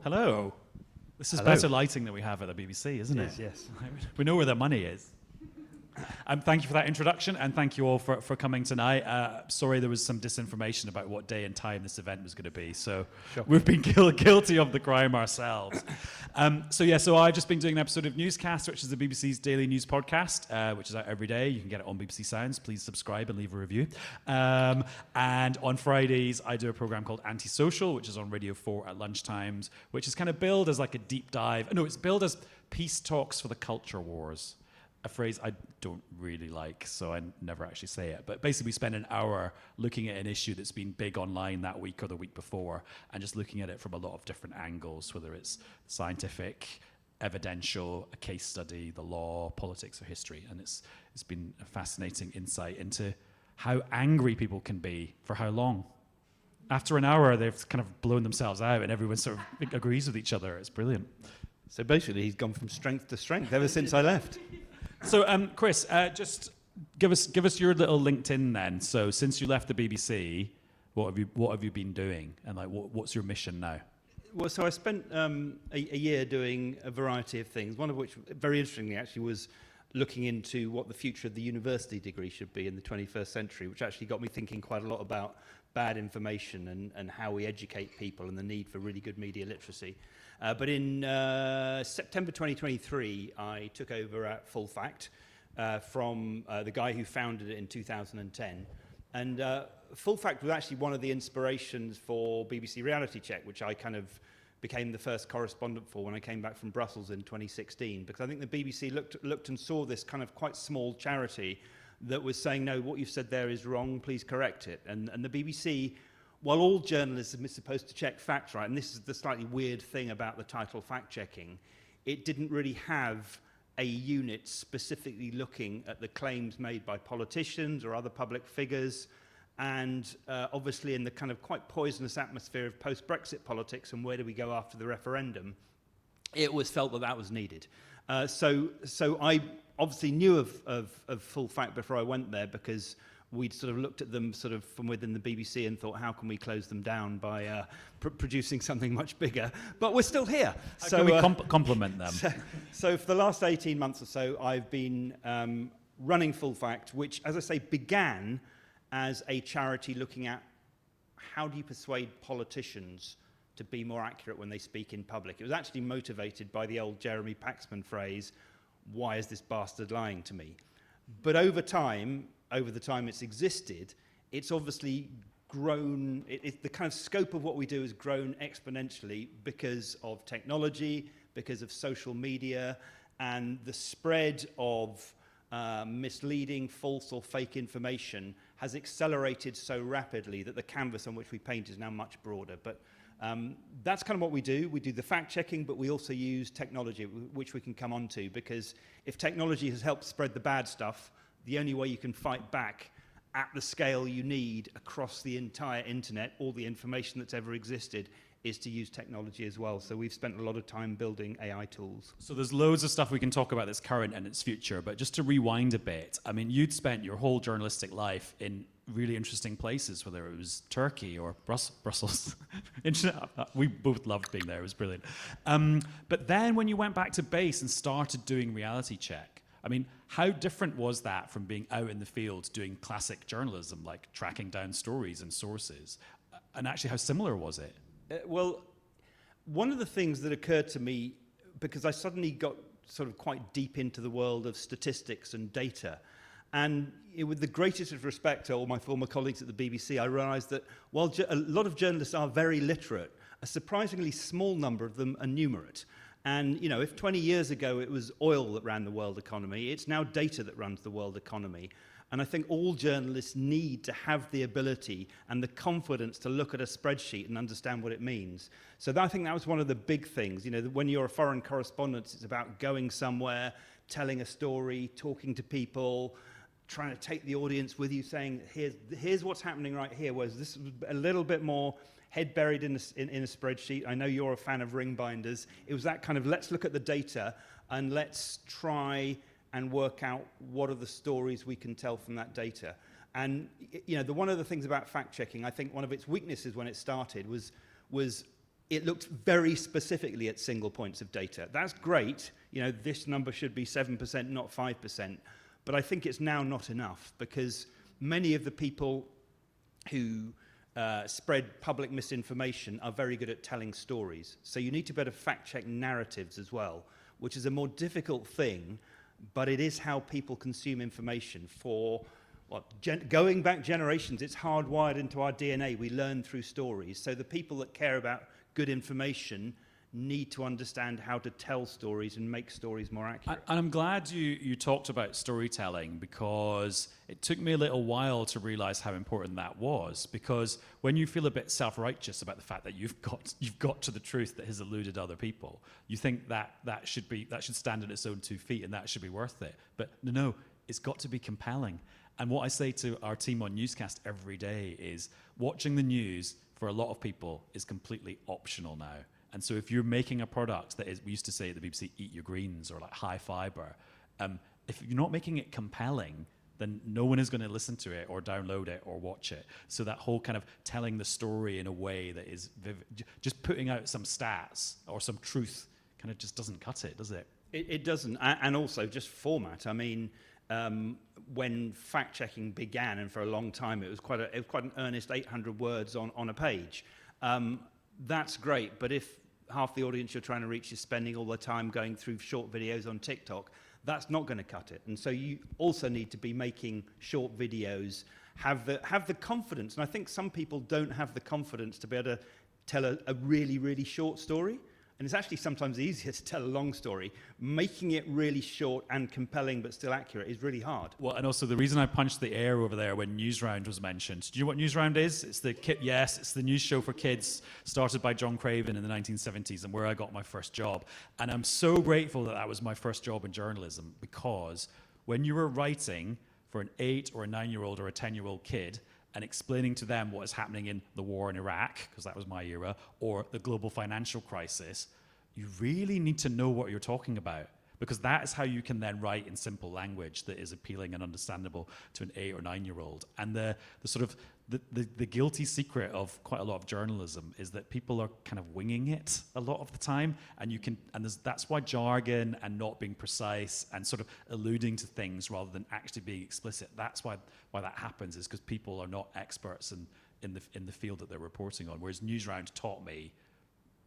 Hello. This is Hello. better lighting than we have at the BBC, isn't it? Yes. We know where the money is. Thank you for that introduction, and thank you all for coming tonight. Sorry there was some disinformation about what day and time this event was going to be, so Shocking. we've been guilty of the crime ourselves. So I've just been doing an episode of Newscast, which is the BBC's daily news podcast, which is out every day. You can get it on BBC Sounds. Please subscribe and leave a review. And on Fridays, I do a program called Antisocial, which is on Radio 4 at lunchtimes, which is kind of billed as like a deep dive. No, it's billed as peace talks for the culture wars. A phrase I don't really like, so I never actually say it. But basically, we spend an hour looking at an issue that's been big online that week or the week before, and just looking at it from a lot of different angles, whether it's scientific, evidential, a case study, the law, politics, or history. And it's been a fascinating insight into how angry people can be for how long. After an hour, they've kind of blown themselves out, and everyone sort of agrees with each other. It's brilliant. So basically, he's gone from strength to strength ever since I left. So, Chris, just give us your little LinkedIn then. So, since you left the BBC, what have you been doing, and like what's your mission now? Well, so I spent a year doing a variety of things. One of which, very interestingly, actually was looking into what the future of the university degree should be in the 21st century, which actually got me thinking quite a lot about bad information and how we educate people and the need for really good media literacy. But in September 2023, I took over at Full Fact from the guy who founded it in 2010. And Full Fact was actually one of the inspirations for BBC Reality Check, which I kind of became the first correspondent for when I came back from Brussels in 2016. Because I think the BBC looked and saw this kind of quite small charity that was saying, no, what you've said there is wrong, please correct it. And the BBC, while all journalism is supposed to check facts, right, and this is the slightly weird thing about the title fact-checking, it didn't really have a unit specifically looking at the claims made by politicians or other public figures. And obviously in the kind of quite poisonous atmosphere of post-Brexit politics and where do we go after the referendum, it was felt that was needed. So I obviously knew of Full Fact before I went there, because we'd sort of looked at them sort of from within the BBC and thought, how can we close them down by producing something much bigger? But we're still here. How can we complement them? So for the last 18 months or so, I've been running Full Fact, which, as I say, began as a charity looking at how do you persuade politicians to be more accurate when they speak in public. It was actually motivated by the old Jeremy Paxman phrase, why is this bastard lying to me? But over the time it's existed, it's obviously grown, the kind of scope of what we do has grown exponentially because of technology, because of social media, and the spread of misleading, false or fake information has accelerated so rapidly that the canvas on which we paint is now much broader. But that's kind of what we do. We do the fact-checking, but we also use technology, which we can come on to, because if technology has helped spread the bad stuff, the only way you can fight back at the scale you need across the entire internet, all the information that's ever existed, is to use technology as well. So we've spent a lot of time building AI tools. So there's loads of stuff we can talk about that's current and its future, but just to rewind a bit, I mean, you'd spent your whole journalistic life in really interesting places, whether it was Turkey or Brussels. We both loved being there, it was brilliant. But then when you went back to base and started doing Reality Check, I mean, how different was that from being out in the field doing classic journalism, like tracking down stories and sources? And actually, how similar was it? Well, one of the things that occurred to me, because I suddenly got sort of quite deep into the world of statistics and data, and with the greatest of respect to all my former colleagues at the BBC, I realised that while a lot of journalists are very literate, a surprisingly small number of them are numerate. And, you know, if 20 years ago it was oil that ran the world economy, it's now data that runs the world economy. And I think all journalists need to have the ability and the confidence to look at a spreadsheet and understand what it means. So I think that was one of the big things. You know, when you're a foreign correspondent, it's about going somewhere, telling a story, talking to people, trying to take the audience with you, saying, here's what's happening right here, whereas this was a little bit more head buried in a spreadsheet. I know you're a fan of ring binders. It was that kind of, let's look at the data and let's try and work out what are the stories we can tell from that data. And you know, one of the things about fact-checking, I think one of its weaknesses when it started was it looked very specifically at single points of data. That's great. You know, this number should be 7%, not 5%. But I think it's now not enough, because many of the people who spread public misinformation are very good at telling stories. So you need to better fact-check narratives as well, which is a more difficult thing, but it is how people consume information for, going back generations. It's hardwired into our DNA. We learn through stories. So the people that care about good information need to understand how to tell stories and make stories more accurate. And I'm glad you talked about storytelling, because it took me a little while to realize how important that was. Because when you feel a bit self-righteous about the fact that you've got to the truth that has eluded other people, you think that should stand on its own 2 feet and that should be worth it. But no, it's got to be compelling. And what I say to our team on Newscast every day is, watching the news for a lot of people is completely optional now. And so if you're making a product that is, we used to say at the BBC, eat your greens, or like high fiber, if you're not making it compelling, then no one is going to listen to it or download it or watch it. So that whole kind of telling the story in a way that is vivid, just putting out some stats or some truth kind of just doesn't cut it, does it? It doesn't. And also just format. I mean, when fact-checking began, and for a long time, it was quite an earnest 800 words on a page. That's great, but if half the audience you're trying to reach is spending all their time going through short videos on TikTok, that's not going to cut it. And so you also need to be making short videos, have the confidence. And I think some people don't have the confidence to be able to tell a really, really short story. And it's actually sometimes easier to tell a long story. Making it really short and compelling but still accurate is really hard. Well, and also the reason I punched the air over there when Newsround was mentioned. Do you know what Newsround is? It's the news show for kids started by John Craven in the 1970s, and where I got my first job. And I'm so grateful that was my first job in journalism, because when you were writing for an 8 or a 9-year-old or a 10-year-old kid, and explaining to them what is happening in the war in Iraq, because that was my era, or the global financial crisis, you really need to know what you're talking about, because that is how you can then write in simple language that is appealing and understandable to an 8 or 9-year-old. And the sort of the guilty secret of quite a lot of journalism is that people are kind of winging it a lot of the time, and that's why jargon and not being precise and sort of alluding to things rather than actually being explicit, that's why that happens, is because people are not experts in the field that they're reporting on. Whereas Newsround taught me,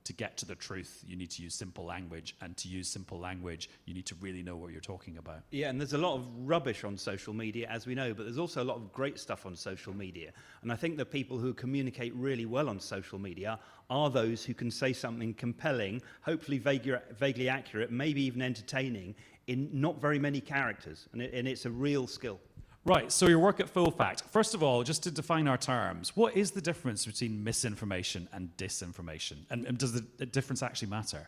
to get to the truth, you need to use simple language, and to use simple language, you need to really know what you're talking about. Yeah, and there's a lot of rubbish on social media, as we know, but there's also a lot of great stuff on social media. And I think the people who communicate really well on social media are those who can say something compelling, hopefully vaguely accurate, maybe even entertaining, in not very many characters. And it's a real skill. Right, so your work at Full Fact. First of all, just to define our terms, what is the difference between misinformation and disinformation? And does the difference actually matter?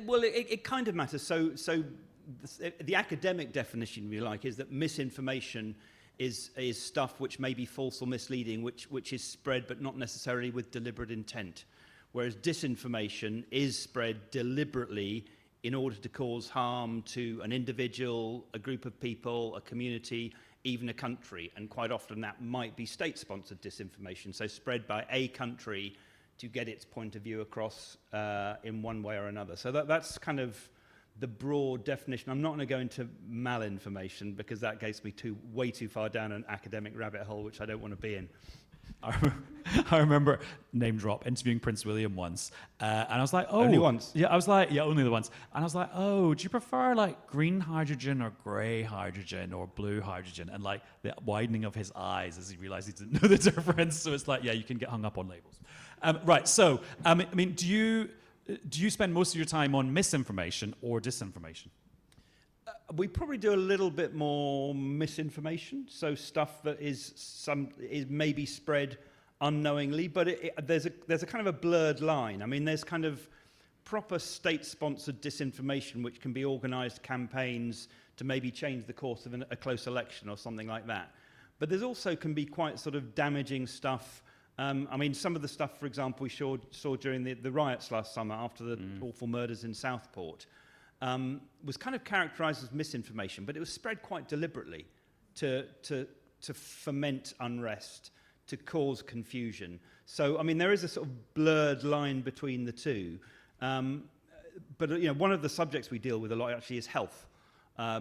Well, it kind of matters. So the academic definition, if you like, is that misinformation is stuff which may be false or misleading, which is spread but not necessarily with deliberate intent. Whereas disinformation is spread deliberately in order to cause harm to an individual, a group of people, a community, even a country, and quite often that might be state-sponsored disinformation, so spread by a country to get its point of view across in one way or another. So that's kind of the broad definition. I'm not going to go into malinformation, because that gets me way too far down an academic rabbit hole, which I don't want to be in. I remember, name drop, interviewing Prince William once, and I was like, oh. Only once? Yeah, I was like, yeah, only the once. And I was like, oh, do you prefer like green hydrogen or grey hydrogen or blue hydrogen? And like the widening of his eyes as he realized he didn't know the difference. So it's like, yeah, you can get hung up on labels. Right, so, I mean, do you spend most of your time on misinformation or disinformation? We probably do a little bit more misinformation, so stuff that is maybe spread unknowingly, but there's a kind of a blurred line. I mean, there's kind of proper state-sponsored disinformation, which can be organised campaigns to maybe change the course of a close election or something like that. But there's also can be quite sort of damaging stuff. I mean, some of the stuff, for example, we saw during the riots last summer after the awful murders in Southport. Was kind of characterised as misinformation, but it was spread quite deliberately to foment unrest, to cause confusion. So, I mean, there is a sort of blurred line between the two. But one of the subjects we deal with a lot actually is health.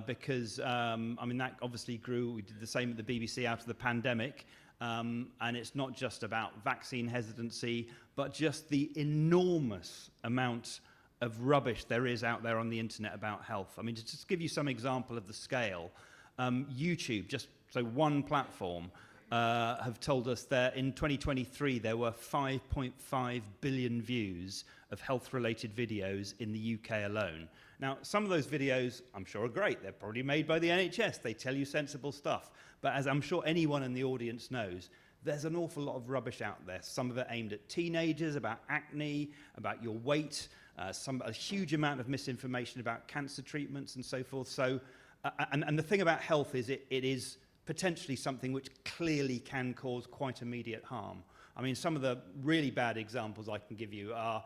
Because, I mean, that obviously grew. We did the same at the BBC out of the pandemic. And it's not just about vaccine hesitancy, but just the enormous amount of rubbish there is out there on the internet about health. I mean, to just give you some example of the scale, YouTube, just so one platform, have told us that in 2023 there were 5.5 billion views of health-related videos in the UK alone. Now, some of those videos, I'm sure, are great. They're probably made by the NHS. They tell you sensible stuff. But as I'm sure anyone in the audience knows, there's an awful lot of rubbish out there. Some of it aimed at teenagers, about acne, about your weight, a huge amount of misinformation about cancer treatments and so forth. So, and the thing about health is it is potentially something which clearly can cause quite immediate harm. I mean, some of the really bad examples I can give you are,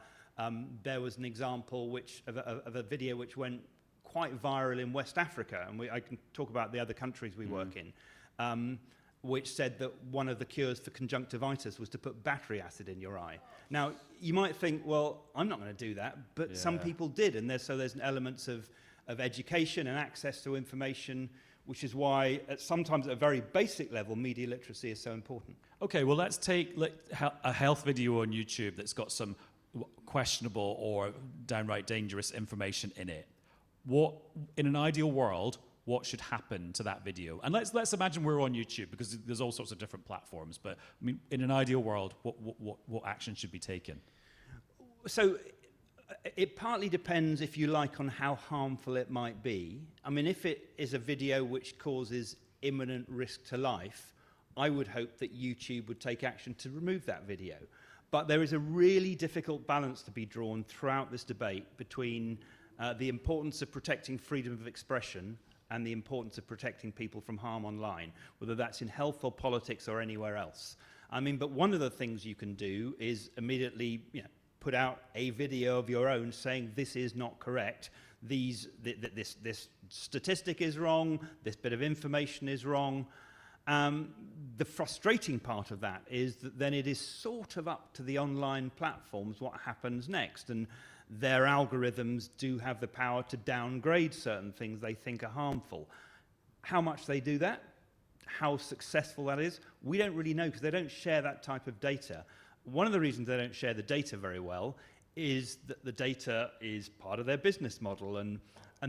there was an example of a video which went quite viral in West Africa, and I can talk about the other countries we work in, which said that one of the cures for conjunctivitis was to put battery acid in your eye. Now, you might think, well, I'm not going to do that, but some people did, and there's an elements of education and access to information, which is why sometimes at a very basic level, media literacy is so important. Okay, well, let's take a health video on YouTube that's got some questionable or downright dangerous information in it. What, in an ideal world, what should happen to that video? And let's imagine we're on YouTube, because there's all sorts of different platforms. But I mean, in an ideal world, what action should be taken? So it partly depends, if you like, on how harmful it might be. I mean, if it is a video which causes imminent risk to life, I would hope that YouTube would take action to remove that video. But there is a really difficult balance to be drawn throughout this debate between the importance of protecting freedom of expression and the importance of protecting people from harm online, whether that's in health or politics or anywhere else. I mean, but one of the things you can do is immediately, put out a video of your own saying this is not correct, this statistic is wrong, this bit of information is wrong. The frustrating part of that is that then it is sort of up to the online platforms what happens next, and their algorithms do have the power to downgrade certain things they think are harmful. How much they do that, how successful that is, we don't really know, because they don't share that type of data. One of the reasons they don't share the data very well is that the data is part of their business model, and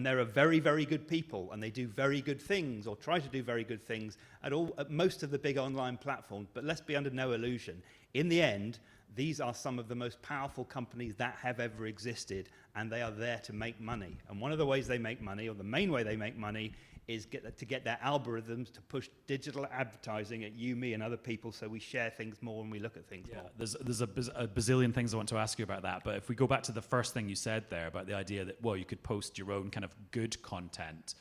there are very, very good people, and they do very good things, or try to do very good things at most of the big online platforms. But let's be under no illusion. In the end, these are some of the most powerful companies that have ever existed, and they are there to make money. And one of the ways they make money, or the main way they make money, is to get their algorithms to push digital advertising at you, me, and other people, so we share things more and we look at things more. There's a bazillion things I want to ask you about that, but if we go back to the first thing you said there about the idea that, well, you could post your own kind of good content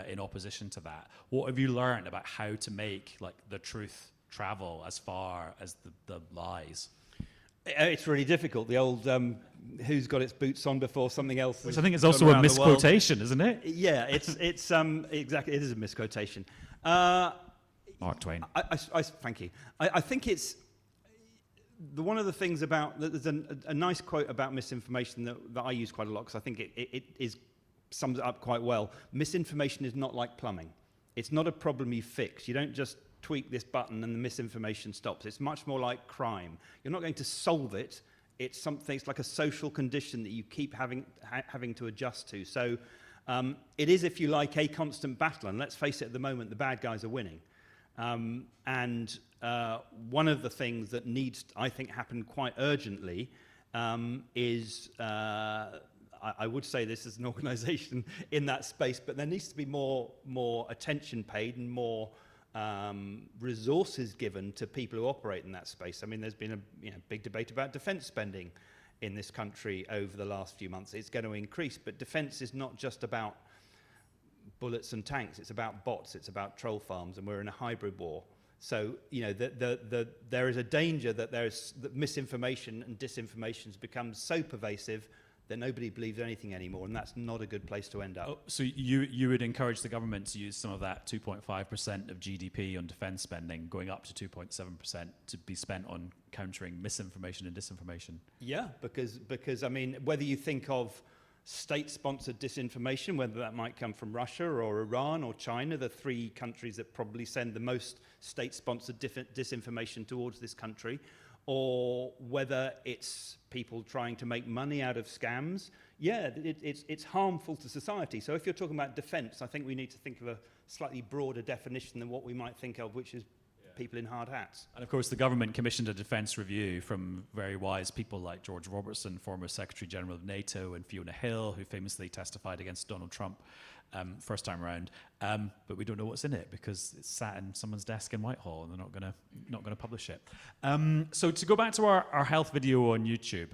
in opposition to that, what have you learned about how to make the truth travel as far as the lies? It's really difficult. The old who's got its boots on before something else. Which I think is also a misquotation, isn't it? Yeah, it's exactly. It is a misquotation. Mark Twain. Thank you. I think it's one of the things about, there's a nice quote about misinformation that I use quite a lot, because I think it sums it up quite well. Misinformation is not like plumbing. It's not a problem you fix. You don't just tweak this button and the misinformation stops. It's much more like crime. You're not going to solve it. It's something. It's like a social condition that you keep having to adjust to. So it is, if you like, a constant battle. And let's face it, at the moment, the bad guys are winning. And one of the things that needs, I think, happen quite urgently is, I would say this as an organisation in that space, but there needs to be more attention paid and more resources given to people who operate in that space. I mean, there's been a big debate about defence spending in this country over the last few months. It's going to increase, but defence is not just about bullets and tanks. It's about bots. It's about troll farms, and we're in a hybrid war. So, there is a danger that that misinformation and disinformation has become so pervasive then nobody believes anything anymore, and that's not a good place to end up. Oh, so you would encourage the government to use some of that 2.5% of GDP on defence spending going up to 2.7% to be spent on countering misinformation and disinformation? Yeah, because I mean, whether you think of state-sponsored disinformation, whether that might come from Russia or Iran or China, the three countries that probably send the most state-sponsored disinformation towards this country, or whether it's people trying to make money out of scams, yeah, it's harmful to society. So if you're talking about defence, I think we need to think of a slightly broader definition than what we might think of, which is people in hard hats. And of course, the government commissioned a defence review from very wise people like George Robertson, former Secretary General of NATO, and Fiona Hill, who famously testified against Donald Trump first time around. But we don't know what's in it because it's sat in someone's desk in Whitehall, and they're not gonna publish it. So to go back to our health video on YouTube,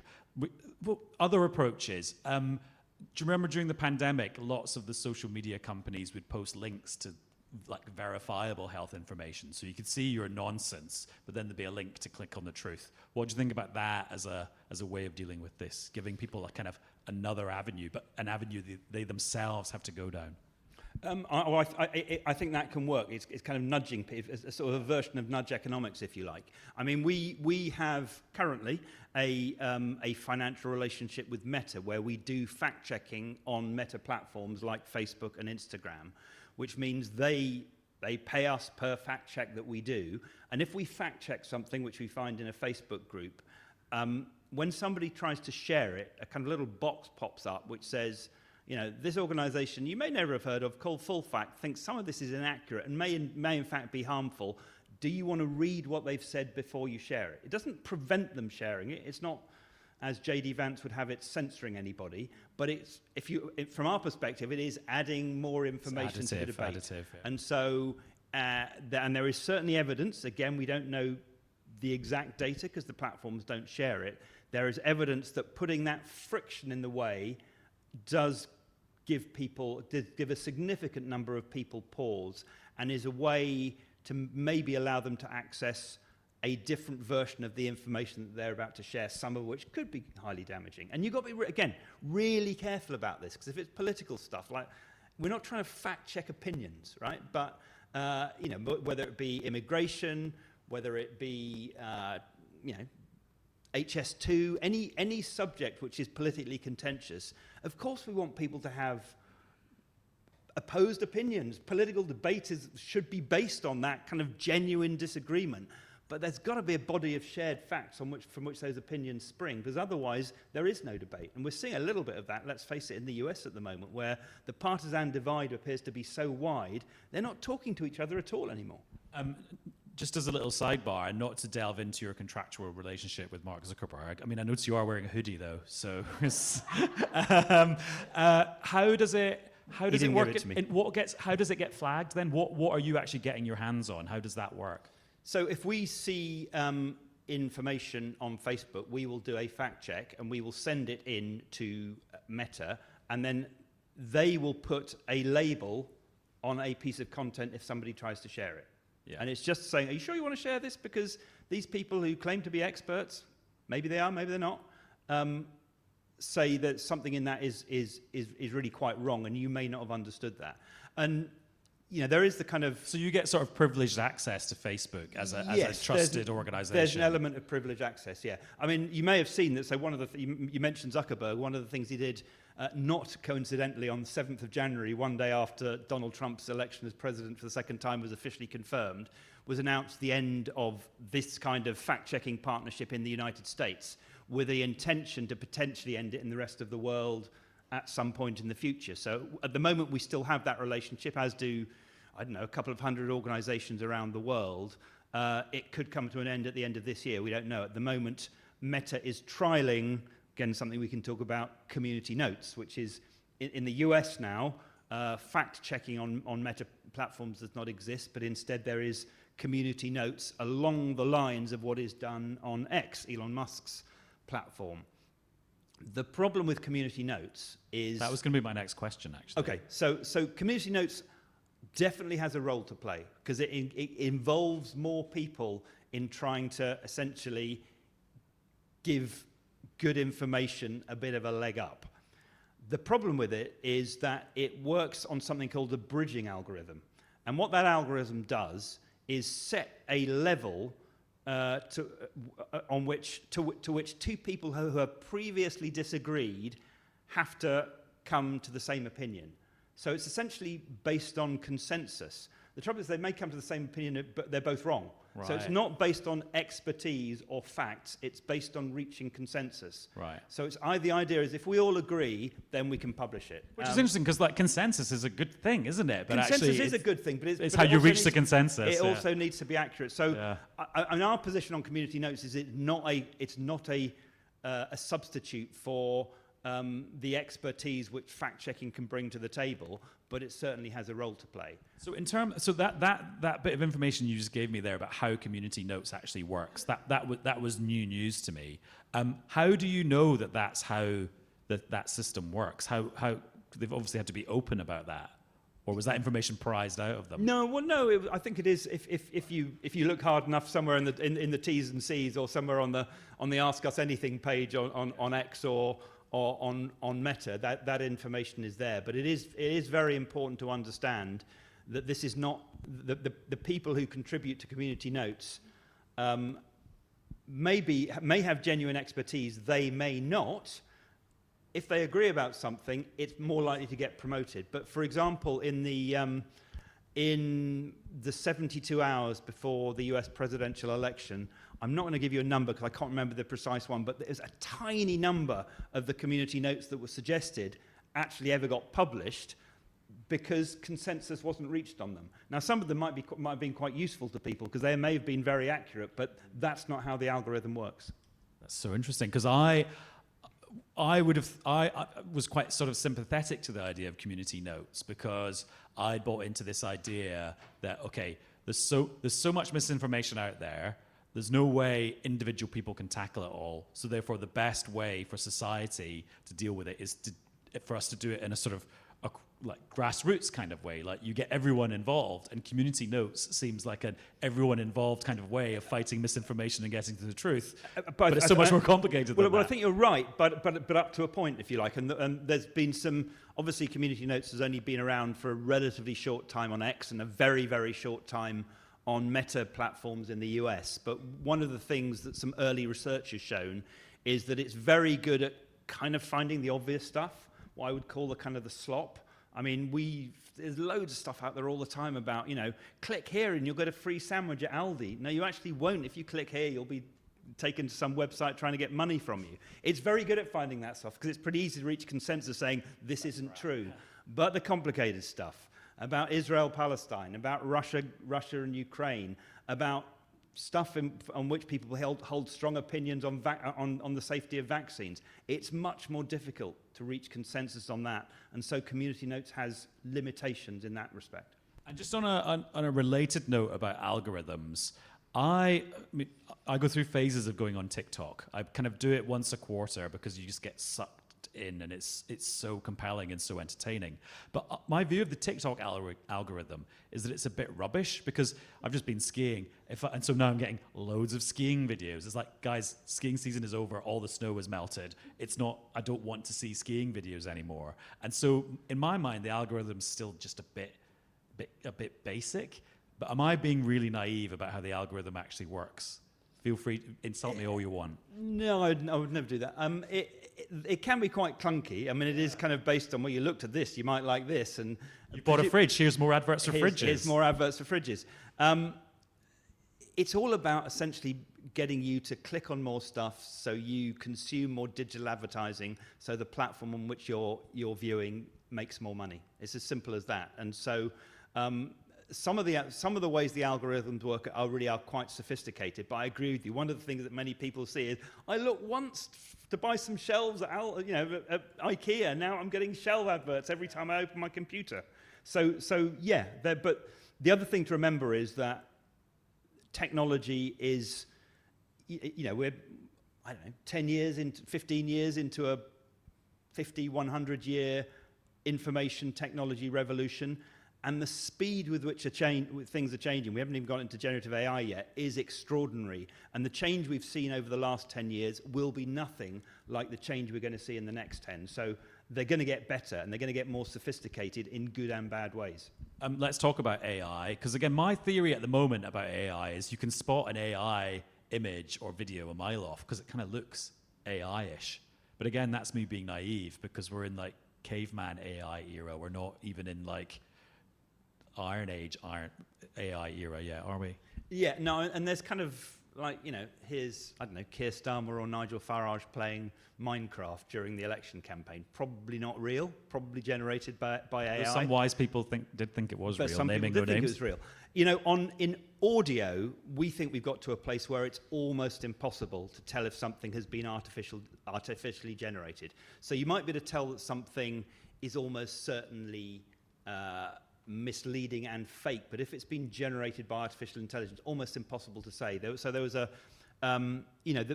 other approaches. Do you remember during the pandemic, lots of the social media companies would post links to like verifiable health information, so you could see your nonsense, but then there'd be a link to click on the truth. What do you think about that as a way of dealing with this, giving people a kind of another avenue, but an avenue they themselves have to go down? I think that can work. It's kind of nudging, a sort of a version of nudge economics, if you like. I mean, we have currently a financial relationship with Meta where we do fact checking on Meta platforms like Facebook and Instagram, which means they pay us per fact check that we do. And if we fact check something, which we find in a Facebook group, when somebody tries to share it, a kind of little box pops up which says, you know, this organization you may never have heard of called Full Fact thinks some of this is inaccurate and may in fact be harmful. Do you want to read what they've said before you share it? It doesn't prevent them sharing it. It's not, as J.D. Vance would have it, censoring anybody. But it's, from our perspective, it is adding more information to the debate. Additive, yeah. And so, and there is certainly evidence, again, we don't know the exact data because the platforms don't share it. There is evidence that putting that friction in the way does give a significant number of people pause and is a way to maybe allow them to access a different version of the information that they're about to share, some of which could be highly damaging. And you've got to be, again, really careful about this, because if it's political stuff, like, we're not trying to fact check opinions, right? But, you know, whether it be immigration, whether it be, you know, HS2, any subject which is politically contentious, of course we want people to have opposed opinions. Political debate should be based on that kind of genuine disagreement. But there's got to be a body of shared facts from which those opinions spring, because otherwise there is no debate. And we're seeing a little bit of that, let's face it, in the US at the moment, where the partisan divide appears to be so wide, they're not talking to each other at all anymore. Just as a little sidebar, and not to delve into your contractual relationship with Mark Zuckerberg, I mean, I notice you are wearing a hoodie though, so how does it work? How does it get flagged then? What are you actually getting your hands on? How does that work? So if we see information on Facebook, we will do a fact check and we will send it in to Meta, and then they will put a label on a piece of content if somebody tries to share it. Yeah. And it's just saying, are you sure you want to share this? Because these people who claim to be experts, maybe they are, maybe they're not, say that something in that is really quite wrong, and you may not have understood that. And you know, there is the kind of... So you get sort of privileged access to Facebook as a trusted organization. There's an element of privileged access, yeah. I mean, you may have seen that, so one of the... you mentioned Zuckerberg, one of the things he did, not coincidentally, on the 7th of January, one day after Donald Trump's election as president for the second time was officially confirmed, was announced the end of this kind of fact-checking partnership in the United States, with the intention to potentially end it in the rest of the world at some point in the future. So at the moment, we still have that relationship, as do, I don't know, a couple of hundred organizations around the world. It could come to an end at the end of this year. We don't know. At the moment, Meta is trialing, again, something we can talk about, community notes, which is in the US now, fact-checking on Meta platforms does not exist, but instead there is community notes along the lines of what is done on X, Elon Musk's platform. The problem with community notes is... That was going to be my next question, actually. Okay, so community notes definitely has a role to play, because it involves more people in trying to essentially give good information a bit of a leg up. The problem with it is that it works on something called the bridging algorithm. And what that algorithm does is set a level to which two people who have previously disagreed have to come to the same opinion. So it's essentially based on consensus. The trouble is they may come to the same opinion, but they're both wrong. Right. So it's not based on expertise or facts, it's based on reaching consensus. Right. So the idea is if we all agree, then we can publish it. Which is interesting because like consensus is a good thing, isn't it? But consensus actually, is a good thing, but it's how you reach the consensus. It also needs to be accurate. So and our position on community notes is it's not a substitute for the expertise which fact-checking can bring to the table, but it certainly has a role to play. So that bit of information you just gave me there about how community notes actually works, that was new news to me. How do you know that that's how that system works? How they've obviously had to be open about that, or was that information prized out of them? No, well, no. I think it is. If you look hard enough somewhere in the T's and C's, or somewhere on the Ask Us Anything page on X or on Meta, that information is there. But it is very important to understand that this is not the people who contribute to community notes may have genuine expertise. They may not. If they agree about something, it's more likely to get promoted. But for example, in the 72 hours before the US presidential election, I'm not going to give you a number because I can't remember the precise one, but there's a tiny number of the community notes that were suggested actually ever got published because consensus wasn't reached on them. Now, some of them might have been quite useful to people because they may have been very accurate, but that's not how the algorithm works. That's so interesting because I was quite sort of sympathetic to the idea of community notes because I bought into this idea that, okay, there's so much misinformation out there. There's no way individual people can tackle it all. So therefore, the best way for society to deal with it is for us to do it in a sort of like grassroots kind of way. Like you get everyone involved, and community notes seems like an everyone involved kind of way of fighting misinformation and getting to the truth. But it's so much more complicated than that. Well, I think you're right, but up to a point, if you like. And there's been some, obviously community notes has only been around for a relatively short time on X and a very, very short time on Meta platforms in the US. But one of the things that some early research has shown is that it's very good at kind of finding the obvious stuff, what I would call the kind of the slop. I mean, there's loads of stuff out there all the time about, click here and you'll get a free sandwich at Aldi. No, you actually won't. If you click here, you'll be taken to some website trying to get money from you. It's very good at finding that stuff because it's pretty easy to reach consensus saying this isn't true. But the complicated stuff about Israel, Palestine, about Russia and Ukraine, about stuff on which people hold strong opinions on the safety of vaccines. It's much more difficult to reach consensus on that, and so community notes has limitations in that respect. And just on a related note about algorithms, I go through phases of going on TikTok. I kind of do it once a quarter because you just get sucked in and it's so compelling and so entertaining. But my view of the TikTok algorithm is that it's a bit rubbish because I've just been skiing and so now I'm getting loads of skiing videos. It's like, guys, skiing season is over, all the snow is melted. I don't want to see skiing videos anymore. And so in my mind, the algorithm's still just a bit basic. But am I being really naive about how the algorithm actually works? Feel free to insult me all you want. No, I would never do that. It can be quite clunky. I mean, it is kind of based on, well, you looked at this, you might like this. And you bought a fridge, here's more adverts for fridges. Here's more adverts for fridges. It's all about essentially getting you to click on more stuff so you consume more digital advertising so the platform on which you're viewing makes more money. It's as simple as that. And so some of the ways the algorithms work are quite sophisticated, but I agree with you. One of the things that many people see is, I looked once to buy some shelves at IKEA. Now I'm getting shelf adverts every time I open my computer. So yeah. But the other thing to remember is that technology is, we're 10 years into 15 years into a 100 year information technology revolution. And the speed with which things are changing, we haven't even got into generative AI yet, is extraordinary. And the change we've seen over the last 10 years will be nothing like the change we're going to see in the next 10. So they're going to get better, and they're going to get more sophisticated in good and bad ways. Let's talk about AI, because again, my theory at the moment about AI is you can spot an AI image or video a mile off because it kind of looks AI-ish. But again, that's me being naive, because we're in like caveman AI era. We're not even in like Iron Age AI era yet, are we? Yeah, no, and there's kind of like, you know, here's, I don't know, Keir Starmer or Nigel Farage playing Minecraft during the election campaign. Probably not real, probably generated by AI. Some wise people did think it was but real, some naming people no did think it names. was real. You know, in audio, we think we've got to a place where it's almost impossible to tell if something has been artificially generated. So you might be able to tell that something is almost certainly misleading and fake, but if it's been generated by artificial intelligence, almost impossible to say. There was a, you know,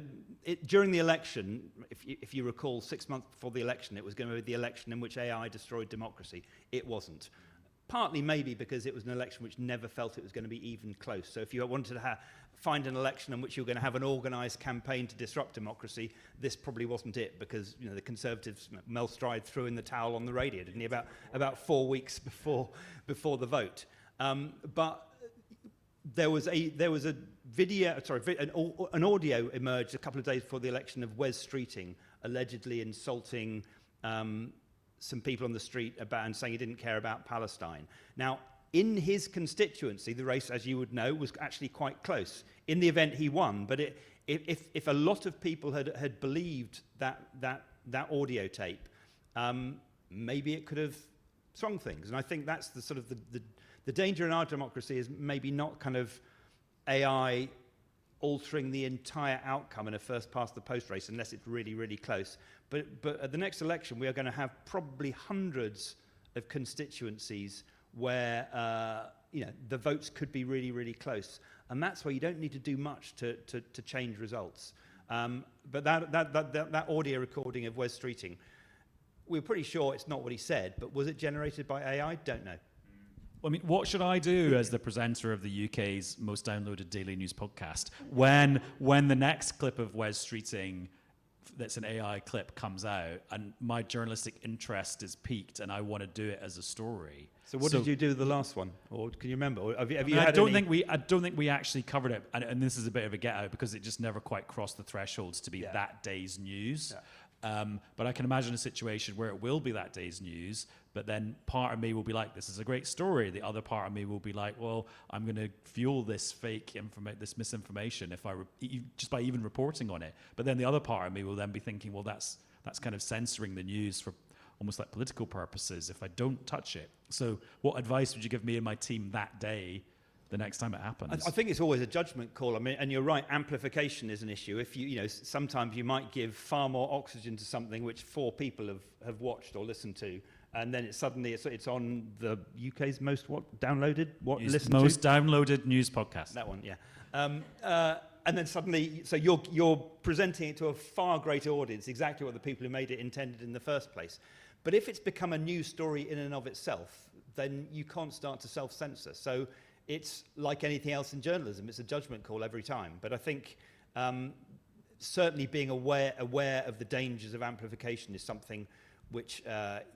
during the election, if you recall, 6 months before the election, it was going to be the election in which AI destroyed democracy. It wasn't. Partly maybe because it was an election which never felt it was going to be even close. So if you wanted to find an election in which you were going to have an organised campaign to disrupt democracy, this probably wasn't it, because, you know, the Conservatives, Mel Stride threw in the towel on the radio, didn't he, about 4 weeks before the vote. But there was a video, an audio emerged a couple of days before the election of Wes Streeting allegedly insulting some people on the street and saying he didn't care about Palestine. Now, in his constituency, the race, as you would know, was actually quite close. In the event, he won, but if a lot of people had believed that audio tape, maybe it could have swung things. And I think that's the sort of the danger in our democracy, is maybe not kind of AI altering the entire outcome in a first past the post race, unless it's really, really close. But at the next election, we are going to have probably hundreds of constituencies where you know, the votes could be really, really close, and that's where you don't need to do much to change results. But that audio recording of Wes Streeting, we're pretty sure it's not what he said, but was it generated by AI? Don't know. I mean, what should I do as the presenter of the UK's most downloaded daily news podcast when the next clip of Wes Streeting that's an AI clip comes out and my journalistic interest is piqued and I want to do it as a story? So what did you do with the last one? Or can you remember? Or have you I don't think we actually covered it, and this is a bit of a get out because it just never quite crossed the thresholds to be that day's news. Yeah. But I can imagine a situation where it will be that day's news, but then part of me will be like, this is a great story. The other part of me will be like, well, I'm going to fuel this this misinformation just by even reporting on it. But then the other part of me will then be thinking, well, that's kind of censoring the news for almost like political purposes if I don't touch it. So what advice would you give me and my team that day, the next time it happens? I think it's always a judgment call. I mean, and you're right, amplification is an issue. If you know, sometimes you might give far more oxygen to something which 4 people have watched or listened to, and then it's on the UK's most downloaded news podcast. That one, yeah. And then suddenly, so you're presenting it to a far greater audience, exactly what the people who made it intended in the first place. But if it's become a news story in and of itself, then you can't start to self-censor. So it's like anything else in journalism. It's a judgment call every time. But I think certainly being aware of the dangers of amplification is something which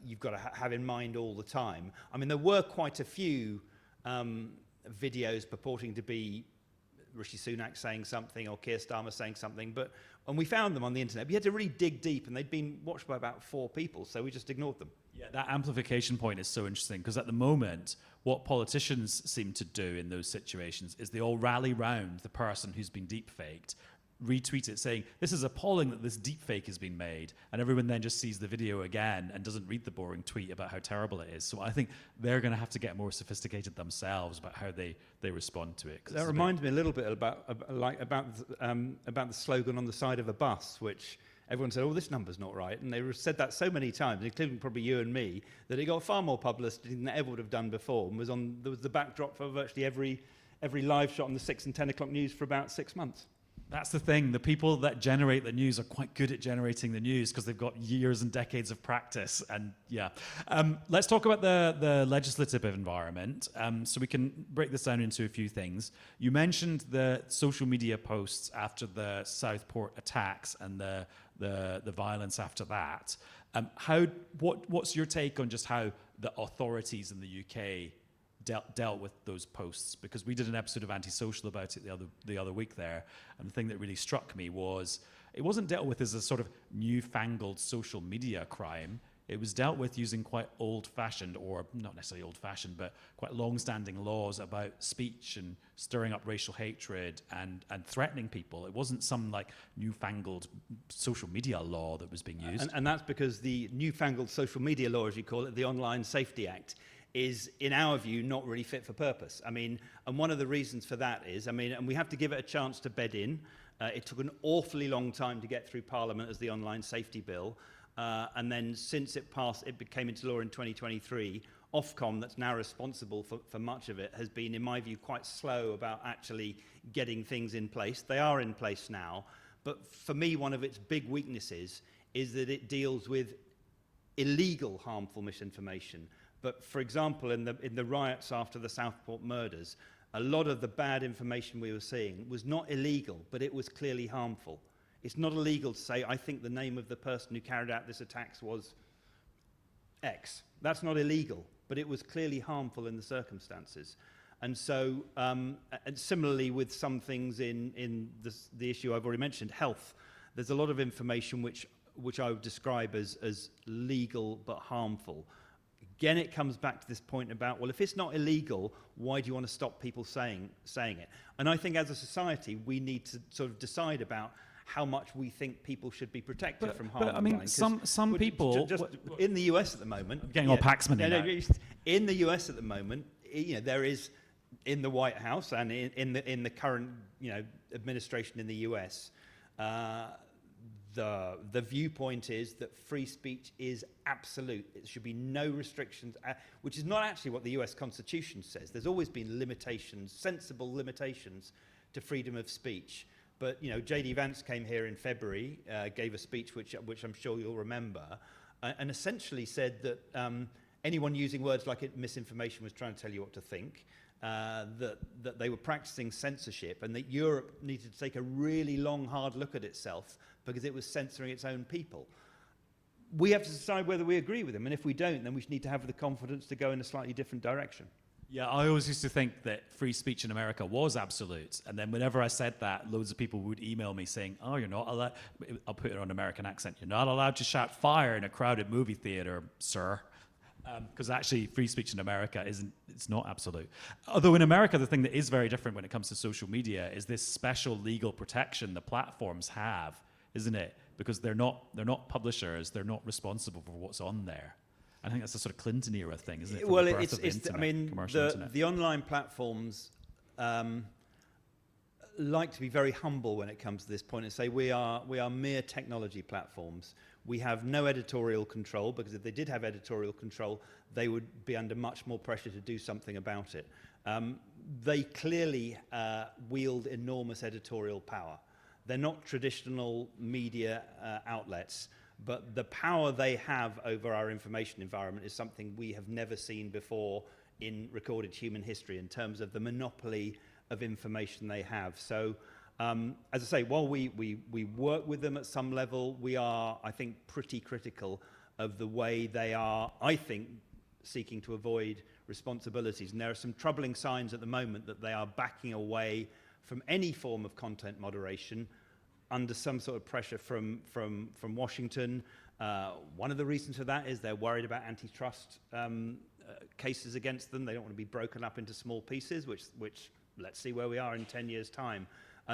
you've got to have in mind all the time. I mean, there were quite a few videos purporting to be Rishi Sunak saying something or Keir Starmer saying something, and we found them on the internet. We had to really dig deep, and they'd been watched by about 4 people, so we just ignored them. Yeah, that amplification point is so interesting, because at the moment, what politicians seem to do in those situations is they all rally round the person who's been deepfaked, retweet it saying, this is appalling that this deepfake has been made, and everyone then just sees the video again and doesn't read the boring tweet about how terrible it is. So I think they're going to have to get more sophisticated themselves about how they respond to it. That reminds me a little bit about the slogan on the side of a bus, which everyone said, oh, this number's not right. And they said that so many times, including probably you and me, that it got far more publicity than it ever would have done before, and there was the backdrop for virtually every live shot on the 6 and 10 o'clock news for about 6 months. That's the thing. The people that generate the news are quite good at generating the news because they've got years and decades of practice. And yeah, let's talk about the legislative environment. So we can break this down into a few things. You mentioned the social media posts after the Southport attacks and the violence after that. What's your take on just how the authorities in the UK dealt with those posts? Because we did an episode of Antisocial about it the other week there, and the thing that really struck me was it wasn't dealt with as a sort of newfangled social media crime. It was dealt with using quite old-fashioned, or not necessarily old-fashioned, but quite long-standing laws about speech and stirring up racial hatred and threatening people. It wasn't some like newfangled social media law that was being used. And that's because the newfangled social media law, as you call it, the Online Safety Act, is, in our view, not really fit for purpose. I mean, and one of the reasons for that is, I mean, and we have to give it a chance to bed in. It took an awfully long time to get through Parliament as the Online Safety Bill. And then since it passed, it became into law in 2023, Ofcom, that's now responsible for much of it, has been, in my view, quite slow about actually getting things in place. They are in place now. But for me, one of its big weaknesses is that it deals with illegal, harmful misinformation. But for example, in the riots after the Southport murders, a lot of the bad information we were seeing was not illegal, but it was clearly harmful. It's not illegal to say, I think the name of the person who carried out this attack was X. That's not illegal, but it was clearly harmful in the circumstances. And so, and similarly with some things in the issue I've already mentioned, health, there's a lot of information which I would describe as legal but harmful. Again, it comes back to this point about, well, if it's not illegal, why do you want to stop people saying it? And I think as a society, we need to sort of decide about how much we think people should be protected from harm. But I mean, some people... Just in the US at the moment... I'm getting all Paxman in now. In the US at the moment, you know, there is, in the White House and in the current, you know, administration in the US, the viewpoint is that free speech is absolute. There should be no restrictions, which is not actually what the US Constitution says. There's always been limitations, sensible limitations to freedom of speech. But, you know, J.D. Vance came here in February, gave a speech which I'm sure you'll remember, and essentially said that anyone using words like misinformation was trying to tell you what to think, that they were practicing censorship, and that Europe needed to take a really long, hard look at itself because it was censoring its own people. We have to decide whether we agree with him, and if we don't, then we need to have the confidence to go in a slightly different direction. Yeah, I always used to think that free speech in America was absolute. And then whenever I said that, loads of people would email me saying, oh, you're not allowed, I'll put it on an American accent, you're not allowed to shout fire in a crowded movie theater, sir. Because actually free speech in America it's not absolute. Although in America, the thing that is very different when it comes to social media is this special legal protection the platforms have, isn't it? Because they're not publishers, they're not responsible for what's on there. I think that's a sort of Clinton era thing, isn't it? Well, I mean, the online platforms like to be very humble when it comes to this point and say we are mere technology platforms. We have no editorial control, because if they did have editorial control, they would be under much more pressure to do something about it. They clearly wield enormous editorial power. They're not traditional media outlets. But the power they have over our information environment is something we have never seen before in recorded human history in terms of the monopoly of information they have. So, as I say, while we work with them at some level, we are, I think, pretty critical of the way they are, I think, seeking to avoid responsibilities. And there are some troubling signs at the moment that they are backing away from any form of content moderation under some sort of pressure from Washington. One of the reasons for that is they're worried about antitrust cases against them. They don't want to be broken up into small pieces, which let's see where we are in 10 years' time.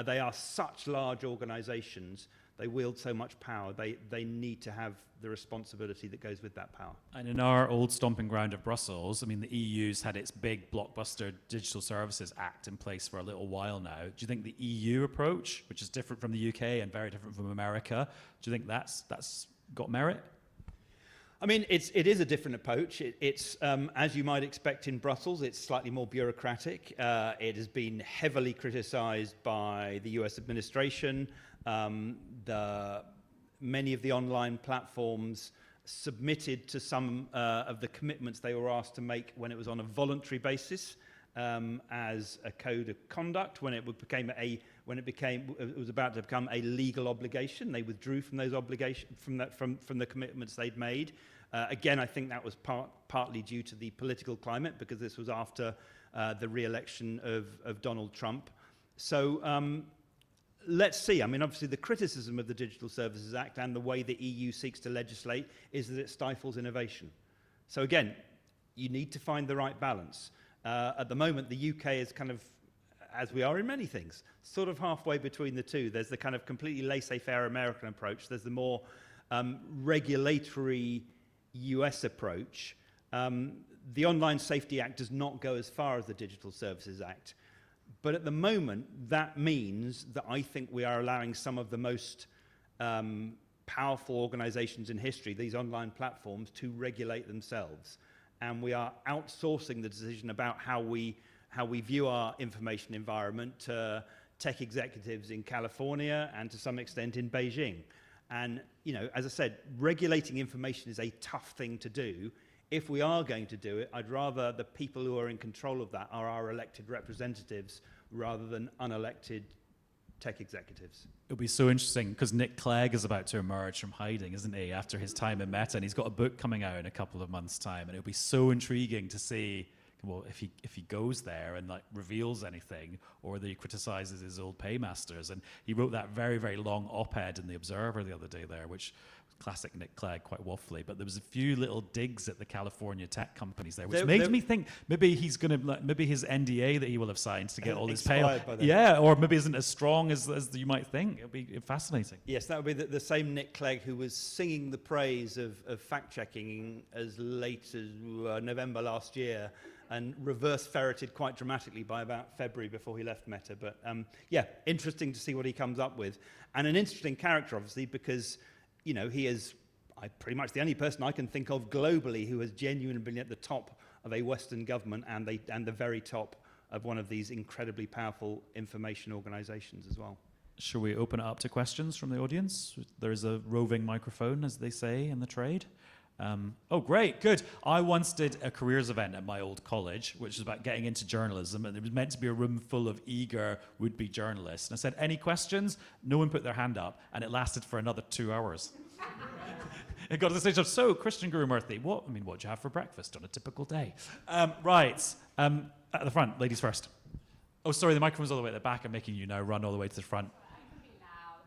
They are such large organizations. They wield so much power. They need to have the responsibility that goes with that power. And in our old stomping ground of Brussels, I mean, the EU's had its big blockbuster Digital Services Act in place for a little while now. Do you think the EU approach, which is different from the UK and very different from America, do you think that's got merit? I mean, it is a different approach. It's as you might expect in Brussels, it's slightly more bureaucratic. It has been heavily criticised by the US administration. Many of the online platforms submitted to some of the commitments they were asked to make when it was on a voluntary basis as a code of conduct. When it was about to become a legal obligation, they withdrew from those obligations, from the commitments they'd made. Again, I think that was partly due to the political climate, because this was after the re-election of Donald Trump. So let's see. I mean, obviously, the criticism of the Digital Services Act and the way the EU seeks to legislate is that it stifles innovation. So again, you need to find the right balance. At the moment, the UK is kind of, as we are in many things, sort of halfway between the two. There's the kind of completely laissez-faire American approach. There's the more regulatory US approach. The Online Safety Act does not go as far as the Digital Services Act. But at the moment, that means that I think we are allowing some of the most powerful organizations in history, these online platforms, to regulate themselves. And we are outsourcing the decision about how we view our information environment to tech executives in California and to some extent in Beijing. And, you know, as I said, regulating information is a tough thing to do. If we are going to do it, I'd rather the people who are in control of that are our elected representatives rather than unelected tech executives. It'll be so interesting because Nick Clegg is about to emerge from hiding, isn't he, after his time in Meta, and he's got a book coming out in a couple of months' time, and it'll be so intriguing to see, well, if he goes there and like reveals anything, or whether he criticizes his old paymasters. And he wrote that very, very long op-ed in the Observer the other day there, which classic Nick Clegg, quite waffly, but there was a few little digs at the California tech companies there, which made me think maybe he's going to, maybe his NDA that he will have signed to get all his pay, yeah, or maybe isn't as strong as you might think. It'll be fascinating. Yes, that would be the same Nick Clegg who was singing the praise of fact-checking as late as November last year, and reverse ferreted quite dramatically by about February before he left Meta. But yeah, interesting to see what he comes up with, and an interesting character, obviously, because you know, he is pretty much the only person I can think of globally who has genuinely been at the top of a Western government and the very top of one of these incredibly powerful information organizations as well. Shall we open it up to questions from the audience? There is a roving microphone, as they say in the trade. Oh, great, good. I once did a careers event at my old college, which was about getting into journalism, and it was meant to be a room full of eager would-be journalists. And I said, any questions? No one put their hand up, and it lasted for another 2 hours. It got to the stage of, so, Christian Gurumurthy, what do you have for breakfast on a typical day? Right, at the front, ladies first. Oh, sorry, the microphone's all the way at the back. I'm making you now run all the way to the front. I can be loud.